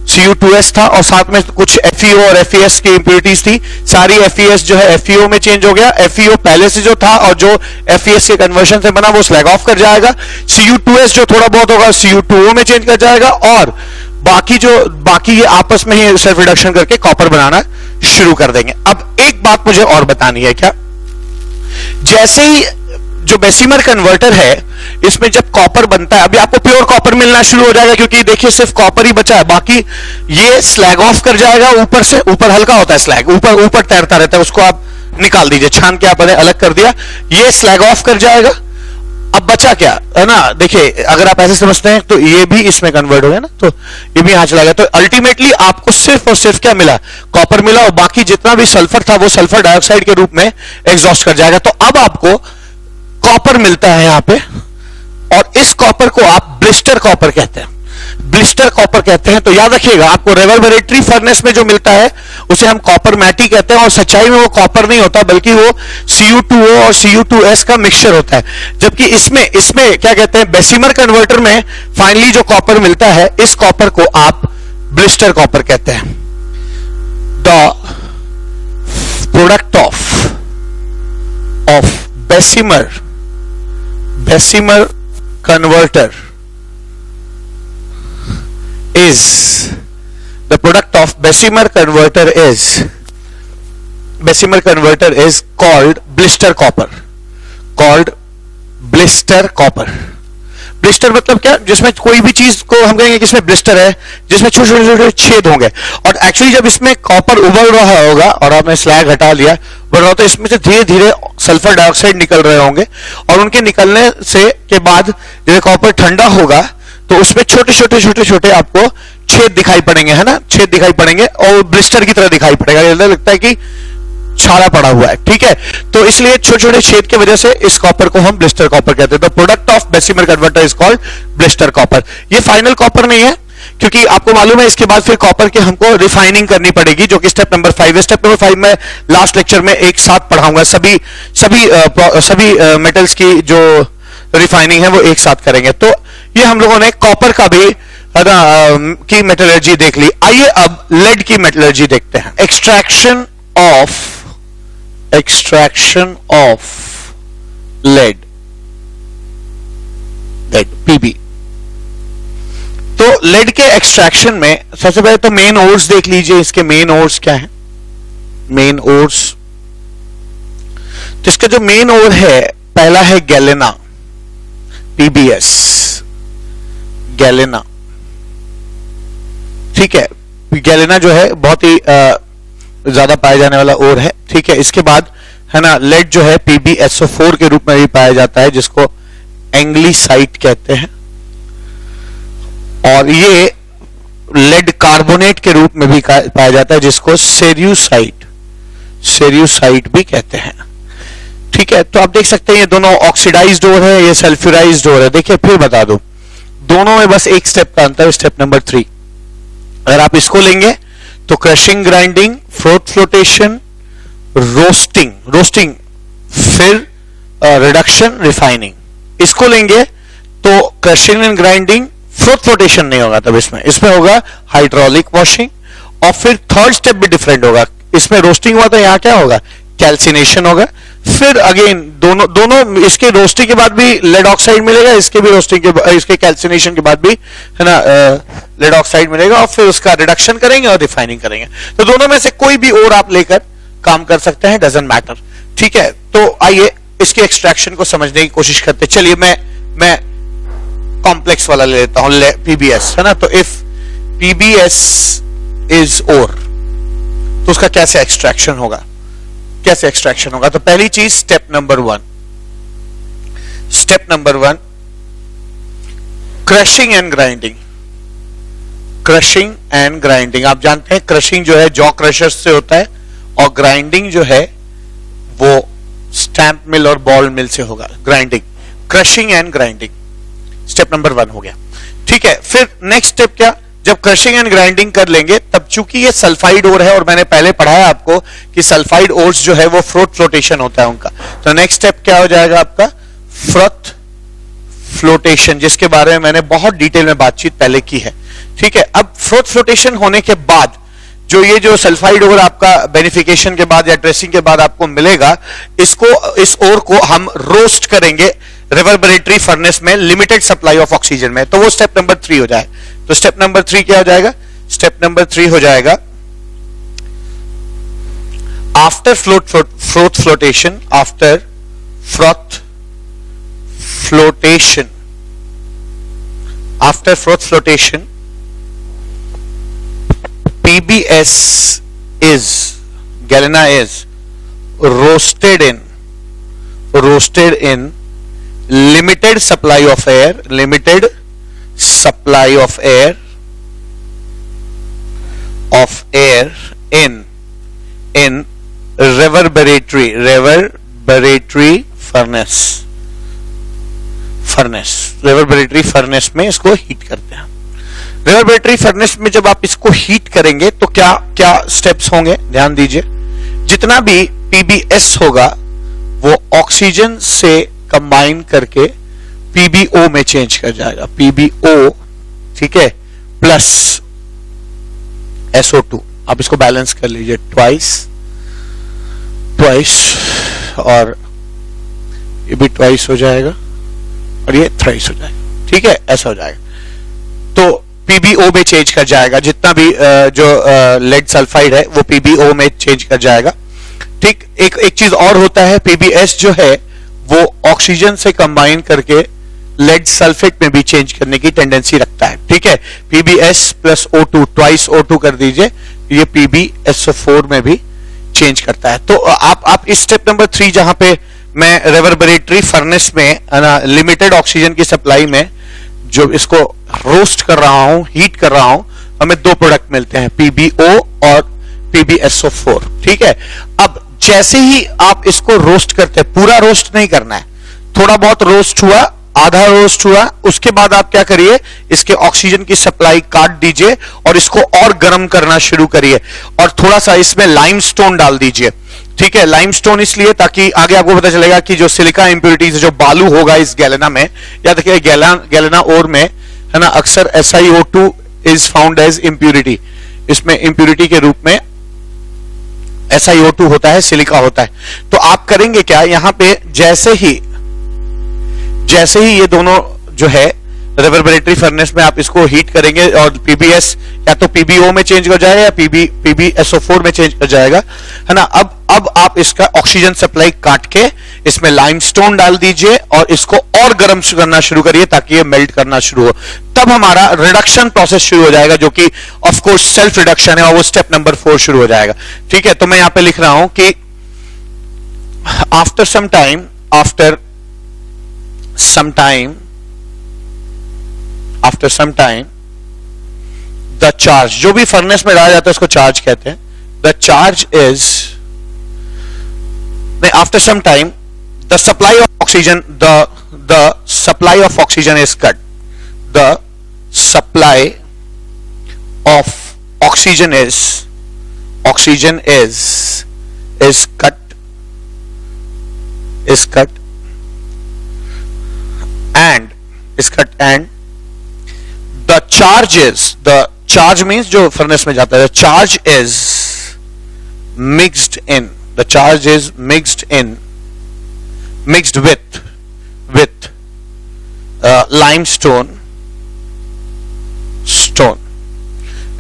Cu2S था और साथ में कुछ FeO और FeS की इंप्योरिटीज थी, सारी FeS जो है FeO में चेंज हो गया, FeO पहले से जो था और जो FeS के कन्वर्शन से बना वो स्लैग ऑफ कर जाएगा, Cu2S जो थोड़ा बहुत होगा Cu2O में चेंज कर जाएगा और बाकी ये आपस में ही सेल्फ रिडक्शन करके कॉपर बनाना शुरू कर देंगे। अब एक बात मुझे और बतानी है, क्या, जैसे ही जो बेसिमर कन्वर्टर है इसमें जब कॉपर बनता है, अभी आपको प्योर कॉपर मिलना शुरू हो जाएगा क्योंकि देखिए सिर्फ कॉपर ही बचा है, बाकी ये स्लैग ऑफ कर जाएगा, ऊपर हल्का होता है स्लैग, ऊपर तैरता रहता है, उसको आप निकाल दीजिए, छान के आपने अलग कर दिया, ये स्लैग ऑफ कर जाएगा। अब बचा क्या, है ना, देखिए अगर आप ऐसे समझते हैं तो ये भी इसमें कन्वर्ट हो गया ना, तो ये भी यहां चला गया, तो अल्टीमेटली आपको सिर्फ और सिर्फ क्या मिला, कॉपर मिला, और बाकी जितना भी सल्फर था वो सल्फर डाइऑक्साइड के रूप में एग्जॉस्ट कर जाएगा। तो अब आपको कॉपर मिलता है यहां पे, और इस कॉपर को आप ब्लिस्टर कॉपर कहते हैं, तो याद रखिएगा, आपको रेवर्बरेटरी फर्नेस में जो मिलता है उसे हम कॉपर मैटी कहते हैं, और सच्चाई में वो कॉपर नहीं होता बल्कि वो Cu2O और Cu2S का मिक्सचर होता है। जबकि इसमें क्या कहते हैं, बेसिमर कन्वर्टर में फाइनली जो कॉपर मिलता है, इस कॉपर को आप ब्लिस्टर कॉपर कहते हैं। The product of Bessemer converter is called blister copper, blister मतलब क्या, जिसमें कोई भी चीज को हम कहेंगे कि इसमें ब्लिस्टर है, जिसमें छोटे छोटे छेद होंगे, और एक्चुअली जब इसमें कॉपर उबल रहा होगा और आपने स्लैग हटा लिया, उबल रहा, तो इसमें से धीरे धीरे सल्फर डाइऑक्साइड निकल रहे होंगे, और उनके निकलने से के बाद जब कॉपर ठंडा होगा तो उसमें छोटे आपको छेद दिखाई पड़ेंगे, है ना, छेद दिखाई पड़ेंगे और ब्लिस्टर की तरह दिखाई पड़ेगा, लगता है कि छाला पड़ा हुआ है, ठीक है। तो इसलिए छोटे छोटे छेद की वजह से इस कॉपर को हम ब्लिस्टर कॉपर कहते हैं। तो product of Bessemer converter is called blister copper. ये फाइनल कॉपर नहीं है, क्योंकि आपको मालूम है इसके बाद फिर कॉपर की हमको रिफाइनिंग करनी पड़ेगी, जो कि स्टेप नंबर 5 है। स्टेप नंबर 5 में लास्ट लेक्चर में एक साथ पढ़ाऊंगा, सभी मेटल्स की जो रिफाइनिंग है वो एक साथ करेंगे। तो ये हम लोगों ने कॉपर का भी की मेटलर्जी देख ली। आइए अब लेड की मेटलर्जी देखते हैं। Extraction of lead, PB. तो लेड के एक्सट्रैक्शन में सबसे पहले तो मेन ओर्स देख लीजिए। इसके मेन ओर्स क्या है? मेन ओर्स, तो इसका जो मेन ओर है पहला है गैलेना, पीबीएस, गैलेना, ठीक है। गैलेना जो है बहुत ही ज्यादा पाया जाने वाला ओर है, ठीक है। इसके बाद है ना लेड जो है PbSO4 के रूप में भी पाया जाता है, जिसको एंग्लीसाइट कहते हैं। और ये लेड कार्बोनेट के रूप में भी पाया जाता है, जिसको सेरियोसाइट भी कहते हैं, ठीक है। तो आप देख सकते हैं ये दोनों ऑक्सीडाइज्ड ओर है, ये सल्फ्यूराइज्ड ओर है। देखिए फिर बता दो, दोनों में बस एक स्टेप का अंतर, स्टेप नंबर 3। अगर आप इसको लेंगे तो क्रशिंग, ग्राइंडिंग, फ्लोटेशन, रोस्टिंग, फिर रिडक्शन, रिफाइनिंग। इसको लेंगे तो क्रशिंग एंड ग्राइंडिंग, फ्लोटेशन नहीं होगा, तब इसमें होगा हाइड्रोलिक वॉशिंग। और फिर थर्ड स्टेप भी डिफरेंट होगा, इसमें रोस्टिंग हुआ तो यहां क्या होगा? कैल्सिनेशन होगा। फिर अगेन दोनों इसके रोस्टिंग के बाद भी लेड ऑक्साइड मिलेगा, इसके भी रोस्टिंग के, इसके कैल्सिनेशन के बाद भी है ना लेड ऑक्साइड मिलेगा। और फिर उसका रिडक्शन करेंगे और रिफाइनिंग करेंगे। तो दोनों में से कोई भी और आप लेकर काम कर सकते हैं, डजंट मैटर, ठीक है। तो आइए इसके एक्सट्रैक्शन को समझने की कोशिश करते हैं। चलिए मैं कॉम्प्लेक्स वाला ले लेता हूं, पीबीएस, है ना। तो इफ पीबीएस इज ओर, तो उसका कैसे एक्सट्रैक्शन होगा? तो पहली चीज step number 1, crushing and grinding. आप जानते हैं क्रशिंग जो है जॉ क्रशर से होता है, और ग्राइंडिंग जो है वो स्टैंप मिल और बॉल मिल से होगा। Grinding, crushing and grinding, step number 1 हो गया, ठीक है। फिर नेक्स्ट स्टेप क्या? जब क्रशिंग एंड ग्राइंडिंग कर लेंगे, तब चूंकि ये सल्फाइड ओर है, और मैंने पहले पढ़ाया आपको कि सल्फाइड ओर्स जो है वो फ्लोटेशन होता है उनका। तो नेक्स्ट स्टेप क्या हो जाएगा आपका? फ्लोटेशन, जिसके बारे में मैंने बहुत डिटेल में बातचीत पहले की है, ठीक है। अब फ्लोटेशन होने के बाद जो सल्फाइड ओर आपका बेनिफिकेशन के बाद या ट्रेसिंग के बाद आपको मिलेगा, इस ओर को हम रोस्ट करेंगे रिवर्बरेटरी फर्नेस में, लिमिटेड सप्लाई ऑफ ऑक्सीजन में। तो वो स्टेप नंबर 3 हो जाए। तो स्टेप नंबर 3 क्या हो जाएगा? स्टेप नंबर 3 हो जाएगा after flotation, PbS is, galena is roasted in limited supply of air in reverberatory furnace में इसको हीट करते हैं। रिवर्बरेटरी फर्नेस में जब आप इसको हीट करेंगे तो क्या स्टेप्स होंगे? ध्यान दीजिए, जितना भी पीबीएस होगा वो ऑक्सीजन से कंबाइन करके पीबीओ में चेंज कर जाएगा, पीबीओ, ठीक है, प्लस SO2। आप इसको बैलेंस कर लीजिए, ट्वाइस, और ये भी ट्वाइस हो जाएगा और ये थ्राइस हो जाएगा, ठीक है, ऐसा हो जाएगा। तो पीबीओ में चेंज कर जाएगा, जितना भी जो लेड सल्फाइड है वो पीबीओ में चेंज कर जाएगा, ठीक। एक चीज और होता है, पीबीएस जो है वो ऑक्सीजन से कंबाइन करके लेड सल्फेट में भी चेंज करने की टेंडेंसी रखता है, ठीक है। PBS plus O2, twice O2 कर दीजिए, ये PbSO4 में भी चेंज करता है। तो आप इस स्टेप नंबर 3 जहां पे मैं रिवर्बरेटरी फर्नेस में लिमिटेड ऑक्सीजन की सप्लाई में जो इसको रोस्ट कर रहा हूं, हीट कर रहा हूं, हमें 2 प्रोडक्ट मिलते हैं, PbO और PbSO4, ठीक है। अब जैसे ही आप इसको रोस्ट करते हैं, पूरा रोस्ट नहीं करना है, थोड़ा बहुत रोस्ट हुआ, आधा रोस्ट हुआ, उसके बाद आप क्या करिए, इसके ऑक्सीजन की सप्लाई काट दीजिए और इसको और गर्म करना शुरू करिए और थोड़ा सा इसमें लाइमस्टोन डाल दीजिए। ठीक है, लाइमस्टोन इसलिए ताकि आगे आपको पता चलेगा कि जो सिलिका इंप्योरिटीज, जो बालू होगा इस गैलेना में, या देखिए गैलेना ओर में है ना, अक्सर SiO2 is found as impurity, इसमें इंप्योरिटी के रूप में SiO2 होता है, सिलिका होता है। तो आप करेंगे क्या, यहां पे जैसे ही ये दोनों जो है रिवर्बरेटरी फर्नेस में आप इसको हीट करेंगे और PBS या तो PBO में चेंज हो जाएगा या PBSO4 में चेंज हो जाएगा, है ना। अब आप इसका ऑक्सीजन सप्लाई काट के इसमें लाइमस्टोन डाल दीजिए और इसको और गर्म करना शुरू करिए ताकि ये मेल्ट करना शुरू हो। तब हमारा रिडक्शन प्रोसेस शुरू हो जाएगा, जो कि ऑफ कोर्स सेल्फ रिडक्शन है, और वो स्टेप नंबर 4 शुरू हो जाएगा। ठीक है, तो मैं यहां पे लिख रहा हूं कि after some time the charge, जो भी फर्नेस में डाला जाता है उसको चार्ज कहते हैं, the charge is, after some time the supply of oxygen, the supply of oxygen is cut, the supply of oxygen is cut and the charge means जो फर्नेस में जाता है, the charge is mixed with limestone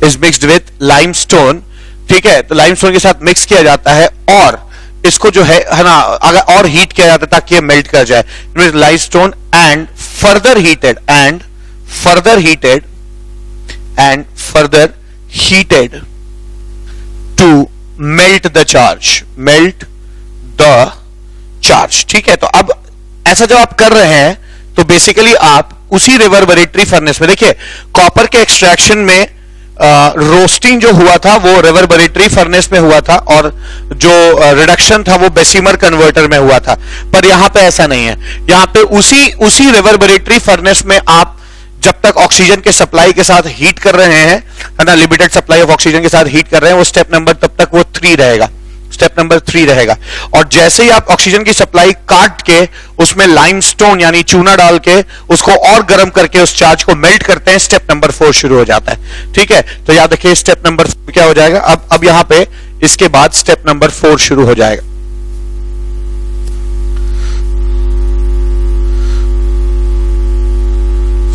is mixed with limestone। ठीक है, तो limestone के साथ mix किया जाता है और इसको जो है ना, अगर और हीट किया जाता है ताकि ये मेल्ट कर जाए, limestone and further heated to melt the charge. ठीक है, तो अब ऐसा जब आप कर रहे हैं तो बेसिकली आप उसी रिवर्बरेटरी फर्नेस में, देखिए कॉपर के एक्सट्रैक्शन में रोस्टिंग जो हुआ था वो रिवर्बरेटरी फर्नेस में हुआ था और जो रिडक्शन था वो बेसिमर कन्वर्टर में हुआ था, पर यहां पे ऐसा नहीं है। यहां पे उसी रिवर्बरेटरी फर्नेस में आप जब तक ऑक्सीजन के सप्लाई के साथ हीट कर रहे हैं, है ना, लिमिटेड सप्लाई ऑफ ऑक्सीजन के साथ हीट कर रहे हैं, वो स्टेप नंबर तब तक वो 3 रहेगा, स्टेप नंबर 3 रहेगा। और जैसे ही आप ऑक्सीजन की सप्लाई काट के उसमें लाइमस्टोन यानी चूना डाल के उसको और गर्म करके उस चार्ज को मेल्ट करते हैं, स्टेप नंबर 4 शुरू हो जाता है। ठीक है, तो याद रखिए स्टेप नंबर क्या हो जाएगा, अब यहां पे इसके बाद स्टेप नंबर 4 शुरू हो जाएगा।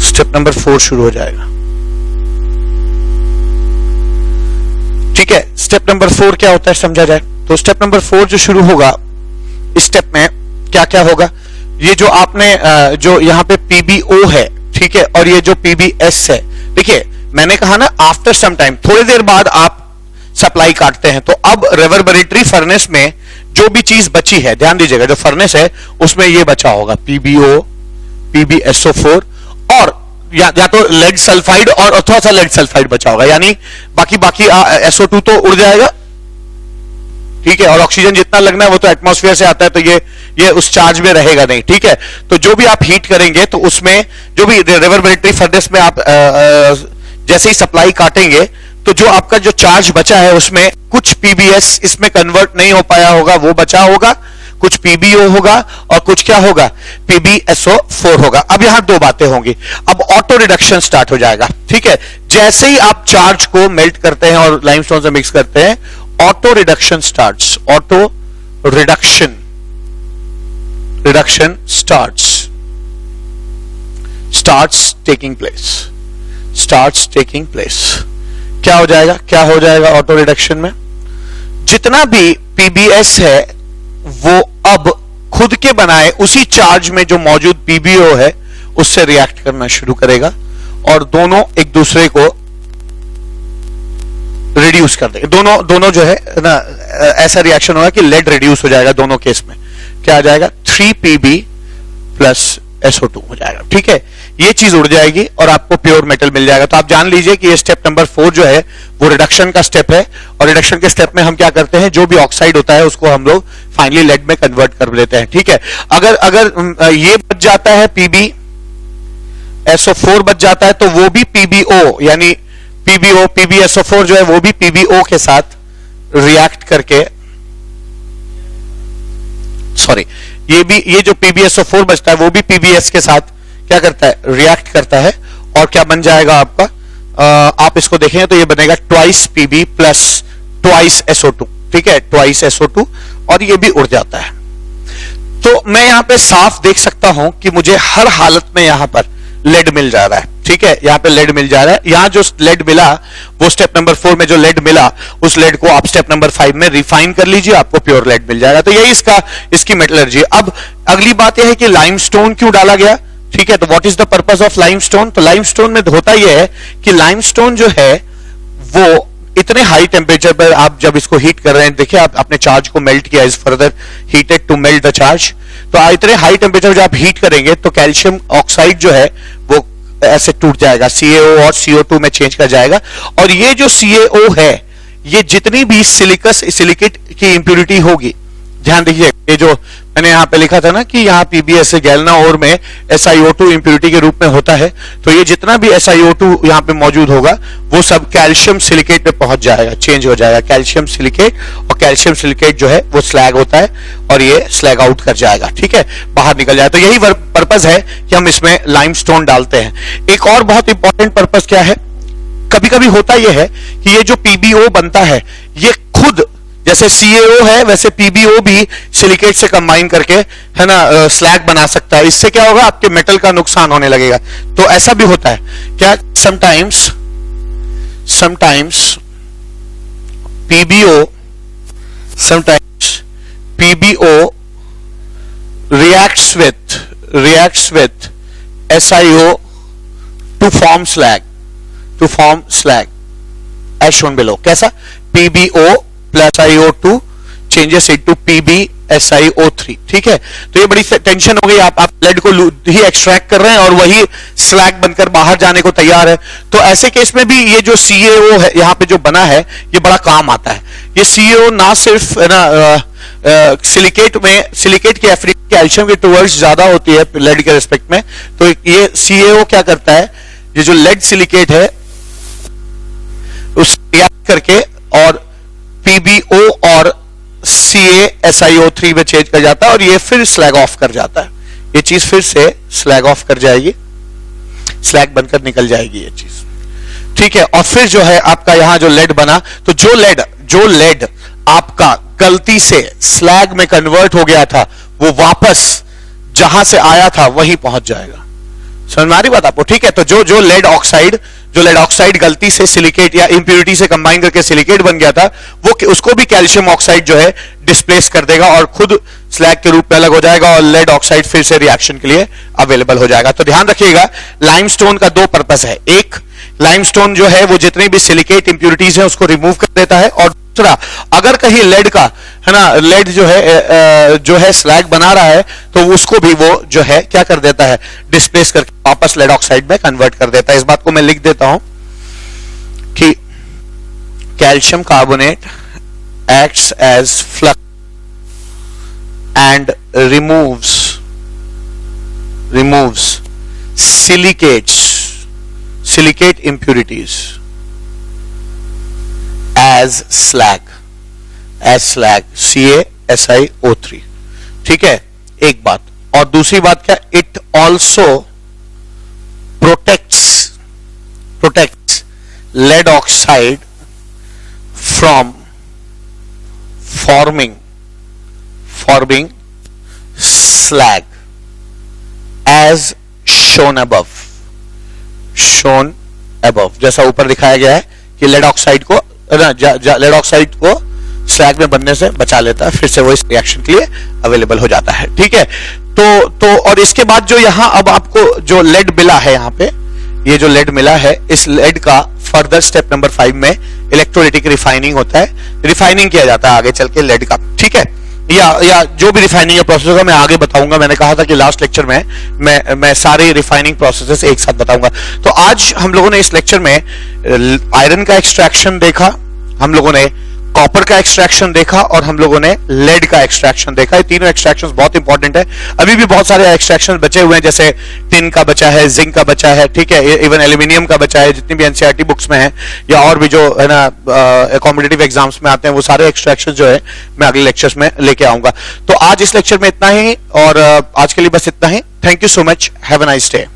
स्टेप नंबर 4 शुरू हो जाएगा। ठीक है, स्टेप नंबर 4 क्या होता है समझा जाए तो स्टेप नंबर 4 जो शुरू होगा, इस स्टेप में क्या क्या होगा, ये जो आपने जो यहां पे PBO है, ठीक है, और ये जो PBS है, देखिए मैंने कहा ना आफ्टर सम टाइम, थोड़ी देर बाद आप सप्लाई काटते हैं, तो अब रिवर्बरेटरी फर्नेस में जो भी चीज बची है, ध्यान दीजिएगा, जो फर्नेस है उसमें ये बचा होगा PBO, PBSO4 और या तो लेड सल्फाइड और थोड़ा सा लेड सल्फाइड बचा होगा, यानी बाकी SO2 तो उड़ जाएगा। ठीक है, और ऑक्सीजन जितना लगना है वो तो एटमॉस्फेयर से आता है, तो ये उस चार्ज में रहेगा नहीं। ठीक है, तो जो भी आप हीट करेंगे तो उसमें जो भी रिवर्बरेटरी फर्नेस में आप जैसे ही सप्लाई काटेंगे तो जो आपका जो चार्ज बचा है उसमें कुछ PBS इसमें कन्वर्ट नहीं हो पाया होगा, वो बचा होगा, कुछ PBO होगा और कुछ क्या होगा, PBSO4 होगा। अब यहां 2 बातें होंगी, अब ऑटो रिडक्शन स्टार्ट हो जाएगा। ठीक है, जैसे ही आप चार्ज को मेल्ट करते हैं और लाइमस्टोन से मिक्स करते हैं, auto reduction starts, auto reduction starts taking place. क्या हो जाएगा ऑटो रिडक्शन में, जितना भी PBS है वो अब खुद के बनाए उसी चार्ज में जो मौजूद PBO है उससे रिएक्ट करना शुरू करेगा और दोनों एक दूसरे को रिड्यूस कर देंगे। दोनों जो है ना, ऐसा रिएक्शन होगा कि लेड रिड्यूस हो जाएगा दोनों केस में। क्या आ जाएगा, 3Pb + SO2 हो जाएगा। ठीक है, ये चीज उड़ जाएगी और आपको प्योर मेटल मिल जाएगा। तो आप जान लीजिए कि ये स्टेप नंबर 4 जो है वो रिडक्शन का स्टेप है, और रिडक्शन के स्टेप में हम क्या करते हैं, जो भी ऑक्साइड होता है उसको हम लोग फाइनली लेड में कन्वर्ट कर लेते हैं। ठीक है, अगर ये बच जाता है PbSO4 बच जाता है, तो वो भी PbO यानी PbSO4 जो है वो भी PbO के साथ रिएक्ट करके, सॉरी, ये जो PbSO4 बचता है वो भी PbS के साथ क्या करता है, रिएक्ट करता है, और क्या बन जाएगा आपका, आप इसको देखें तो ये बनेगा twice Pb plus twice SO2। ठीक है, ट्वाइस SO2, और ये भी उड़ जाता है। तो मैं यहां पे साफ देख सकता हूं कि मुझे हर हालत में यहां पर लेड मिल जा रहा है। ठीक है, यहां पे लेड मिल जा रहा है। यहां जो लेड मिला वो स्टेप नंबर 4 में जो लेड मिला उस लेड को आप स्टेप नंबर 5 में रिफाइन कर लीजिए, आपको प्योर लेड मिल जाएगा। तो यही इसकी मेटलर्जी। अब अगली बात यह है कि लाइमस्टोन क्यों डाला गया। ठीक है, तो what is the purpose of limestone. तो लाइमस्टोन में होता यह है कि लाइमस्टोन जो है वो इतने हाई टेम्परेचर पर आप जब इसको हीट कर रहे हैं, देखिए आप अपने चार्ज को मेल्ट किया, is further heated to melt the charge. तो इतने हाई टेम्परेचर जब आप हीट करेंगे तो कैल्शियम ऑक्साइड जो है वो ऐसे टूट जाएगा, CaO और CO2 में चेंज कर जाएगा। और ये जो CaO है, ये जितनी भी सिलिकेट की इंप्यूरिटी होगी, ध्यान दीजिए, ये जो मैंने यहां पे लिखा था ना कि यहाँ PbS गैल्ना ओर में SiO2 इंप्यूरिटी के रूप में होता है, तो ये जितना भी SiO2 यहाँ पे मौजूद होगा वो सब कैल्शियम सिलिकेट पे पहुंच जाएगा, चेंज हो जाएगा कैल्शियम सिलिकेट, और कैल्शियम सिलिकेट जो है वो स्लैग होता है और ये स्लैग आउट कर जाएगा। ठीक है, बाहर निकल जाए। तो यही पर्पज है कि हम इसमें लाइमस्टोन डालते हैं। एक और बहुत इंपॉर्टेंट पर्पज क्या है, कभी कभी होता यह है कि ये जो PbO बनता है ये खुद जैसे CaO है वैसे PbO भी सिलिकेट से कंबाइन करके, है ना, स्लैग बना सकता है। इससे क्या होगा, आपके मेटल का नुकसान होने लगेगा। तो ऐसा भी होता है क्या, sometimes PbO reacts with SiO to form slag as shown below। कैसा, PbO plus SiO2 changes into PbSiO3। ठीक है, तो ये बड़ी टेंशन हो गई, आप लेड को ही एक्सट्रैक्ट कर रहे हैं और वही स्लैग बनकर बाहर जाने को तैयार है। तो ऐसे केस में भी ये जो CaO है यहाँ पे जो बना है ये बड़ा काम आता है। ये CaO ना सिर्फ ना सिलिकेट की एफिनिटी कैल्शियम के टुवर्ड्स ज्यादा होती है लेड के रिस्पेक्ट में, तो ये CaO क्या करता है, ये जो लेड सिलिकेट है उस रिएक्ट करके और PbO और CaSiO3 में चेंज कर जाता है और ये फिर स्लैग ऑफ कर जाता है। ये चीज फिर से स्लैग ऑफ कर जाएगी, स्लैग बनकर निकल जाएगी ये चीज। ठीक है, और फिर जो है आपका यहां जो लेड बना, तो जो लेड आपका गलती से स्लैग में कन्वर्ट हो गया था वो वापस जहां से आया था वहीं पहुंच जाएगा। समझ में आ रही बात आपको। ठीक है, तो जो लेड ऑक्साइड गलती से सिलिकेट या इंप्यूरिटी से कंबाइन करके सिलिकेट बन गया था, वो उसको भी कैल्शियम ऑक्साइड जो है डिस्प्लेस कर देगा और खुद स्लैग के रूप में अलग हो जाएगा और लेड ऑक्साइड फिर से रिएक्शन के लिए अवेलेबल हो जाएगा। तो ध्यान रखिएगा, लाइमस्टोन का दो पर्पस है। एक, लाइमस्टोन जो है वो जितनी भी सिलिकेट इंप्यूरिटीज है उसको रिमूव कर देता है, और दूसरा, अगर कहीं लेड का, है ना, लेड जो है स्लैग बना रहा है तो उसको भी वो जो है क्या कर देता है, डिस्प्लेस करके वापस लेड ऑक्साइड में कन्वर्ट कर देता है। इस बात को मैं लिख देता हूं कि calcium carbonate acts as flux and removes silicate impurities as slag CaSiO3। ठीक है, एक बात। और दूसरी बात क्या, it also protects lead oxide from forming slag as shown above। जैसा ऊपर दिखाया गया है कि लेड ऑक्साइड को स्लैग में बनने से बचा लेता है, फिर से वो इस रिएक्शन के लिए अवेलेबल हो जाता है। ठीक है, तो और इसके बाद जो यहां अब आपको जो लेड मिला है, यहां पे ये जो लेड मिला है, इस लेड का फर्दर स्टेप नंबर 5 में इलेक्ट्रोलिटिक रिफाइनिंग होता है, रिफाइनिंग किया जाता है आगे चल के लेड का। ठीक है, या जो भी रिफाइनिंग का प्रोसेस होगा मैं आगे बताऊंगा। मैंने कहा था कि लास्ट लेक्चर में मैं सारे रिफाइनिंग प्रोसेसेस एक साथ बताऊंगा। तो आज हम लोगों ने इस लेक्चर में आयरन का एक्सट्रैक्शन देखा, हम लोगों ने कॉपर का एक्सट्रैक्शन देखा और हम लोगों ने लेड का एक्सट्रैक्शन देखा। ये तीनों एक्सट्रैक्शंस बहुत इंपॉर्टेंट है। अभी भी बहुत सारे एक्सट्रैक्शन बचे हुए हैं, जैसे टिन का बचा है, जिंक का बचा है, ठीक है, इवन एल्यूमिनियम का बचा है, जितनी भी एनसीईआरटी बुक्स में है या और भी जो है ना कॉम्पिटिटिव एग्जाम्स में आते हैं, वो सारे एक्सट्रैक्शन जो है मैं अगले लेक्चर्स में लेके आऊंगा। तो आज इस लेक्चर में इतना ही और आज के लिए बस इतना ही। Thank you so much, have a nice day.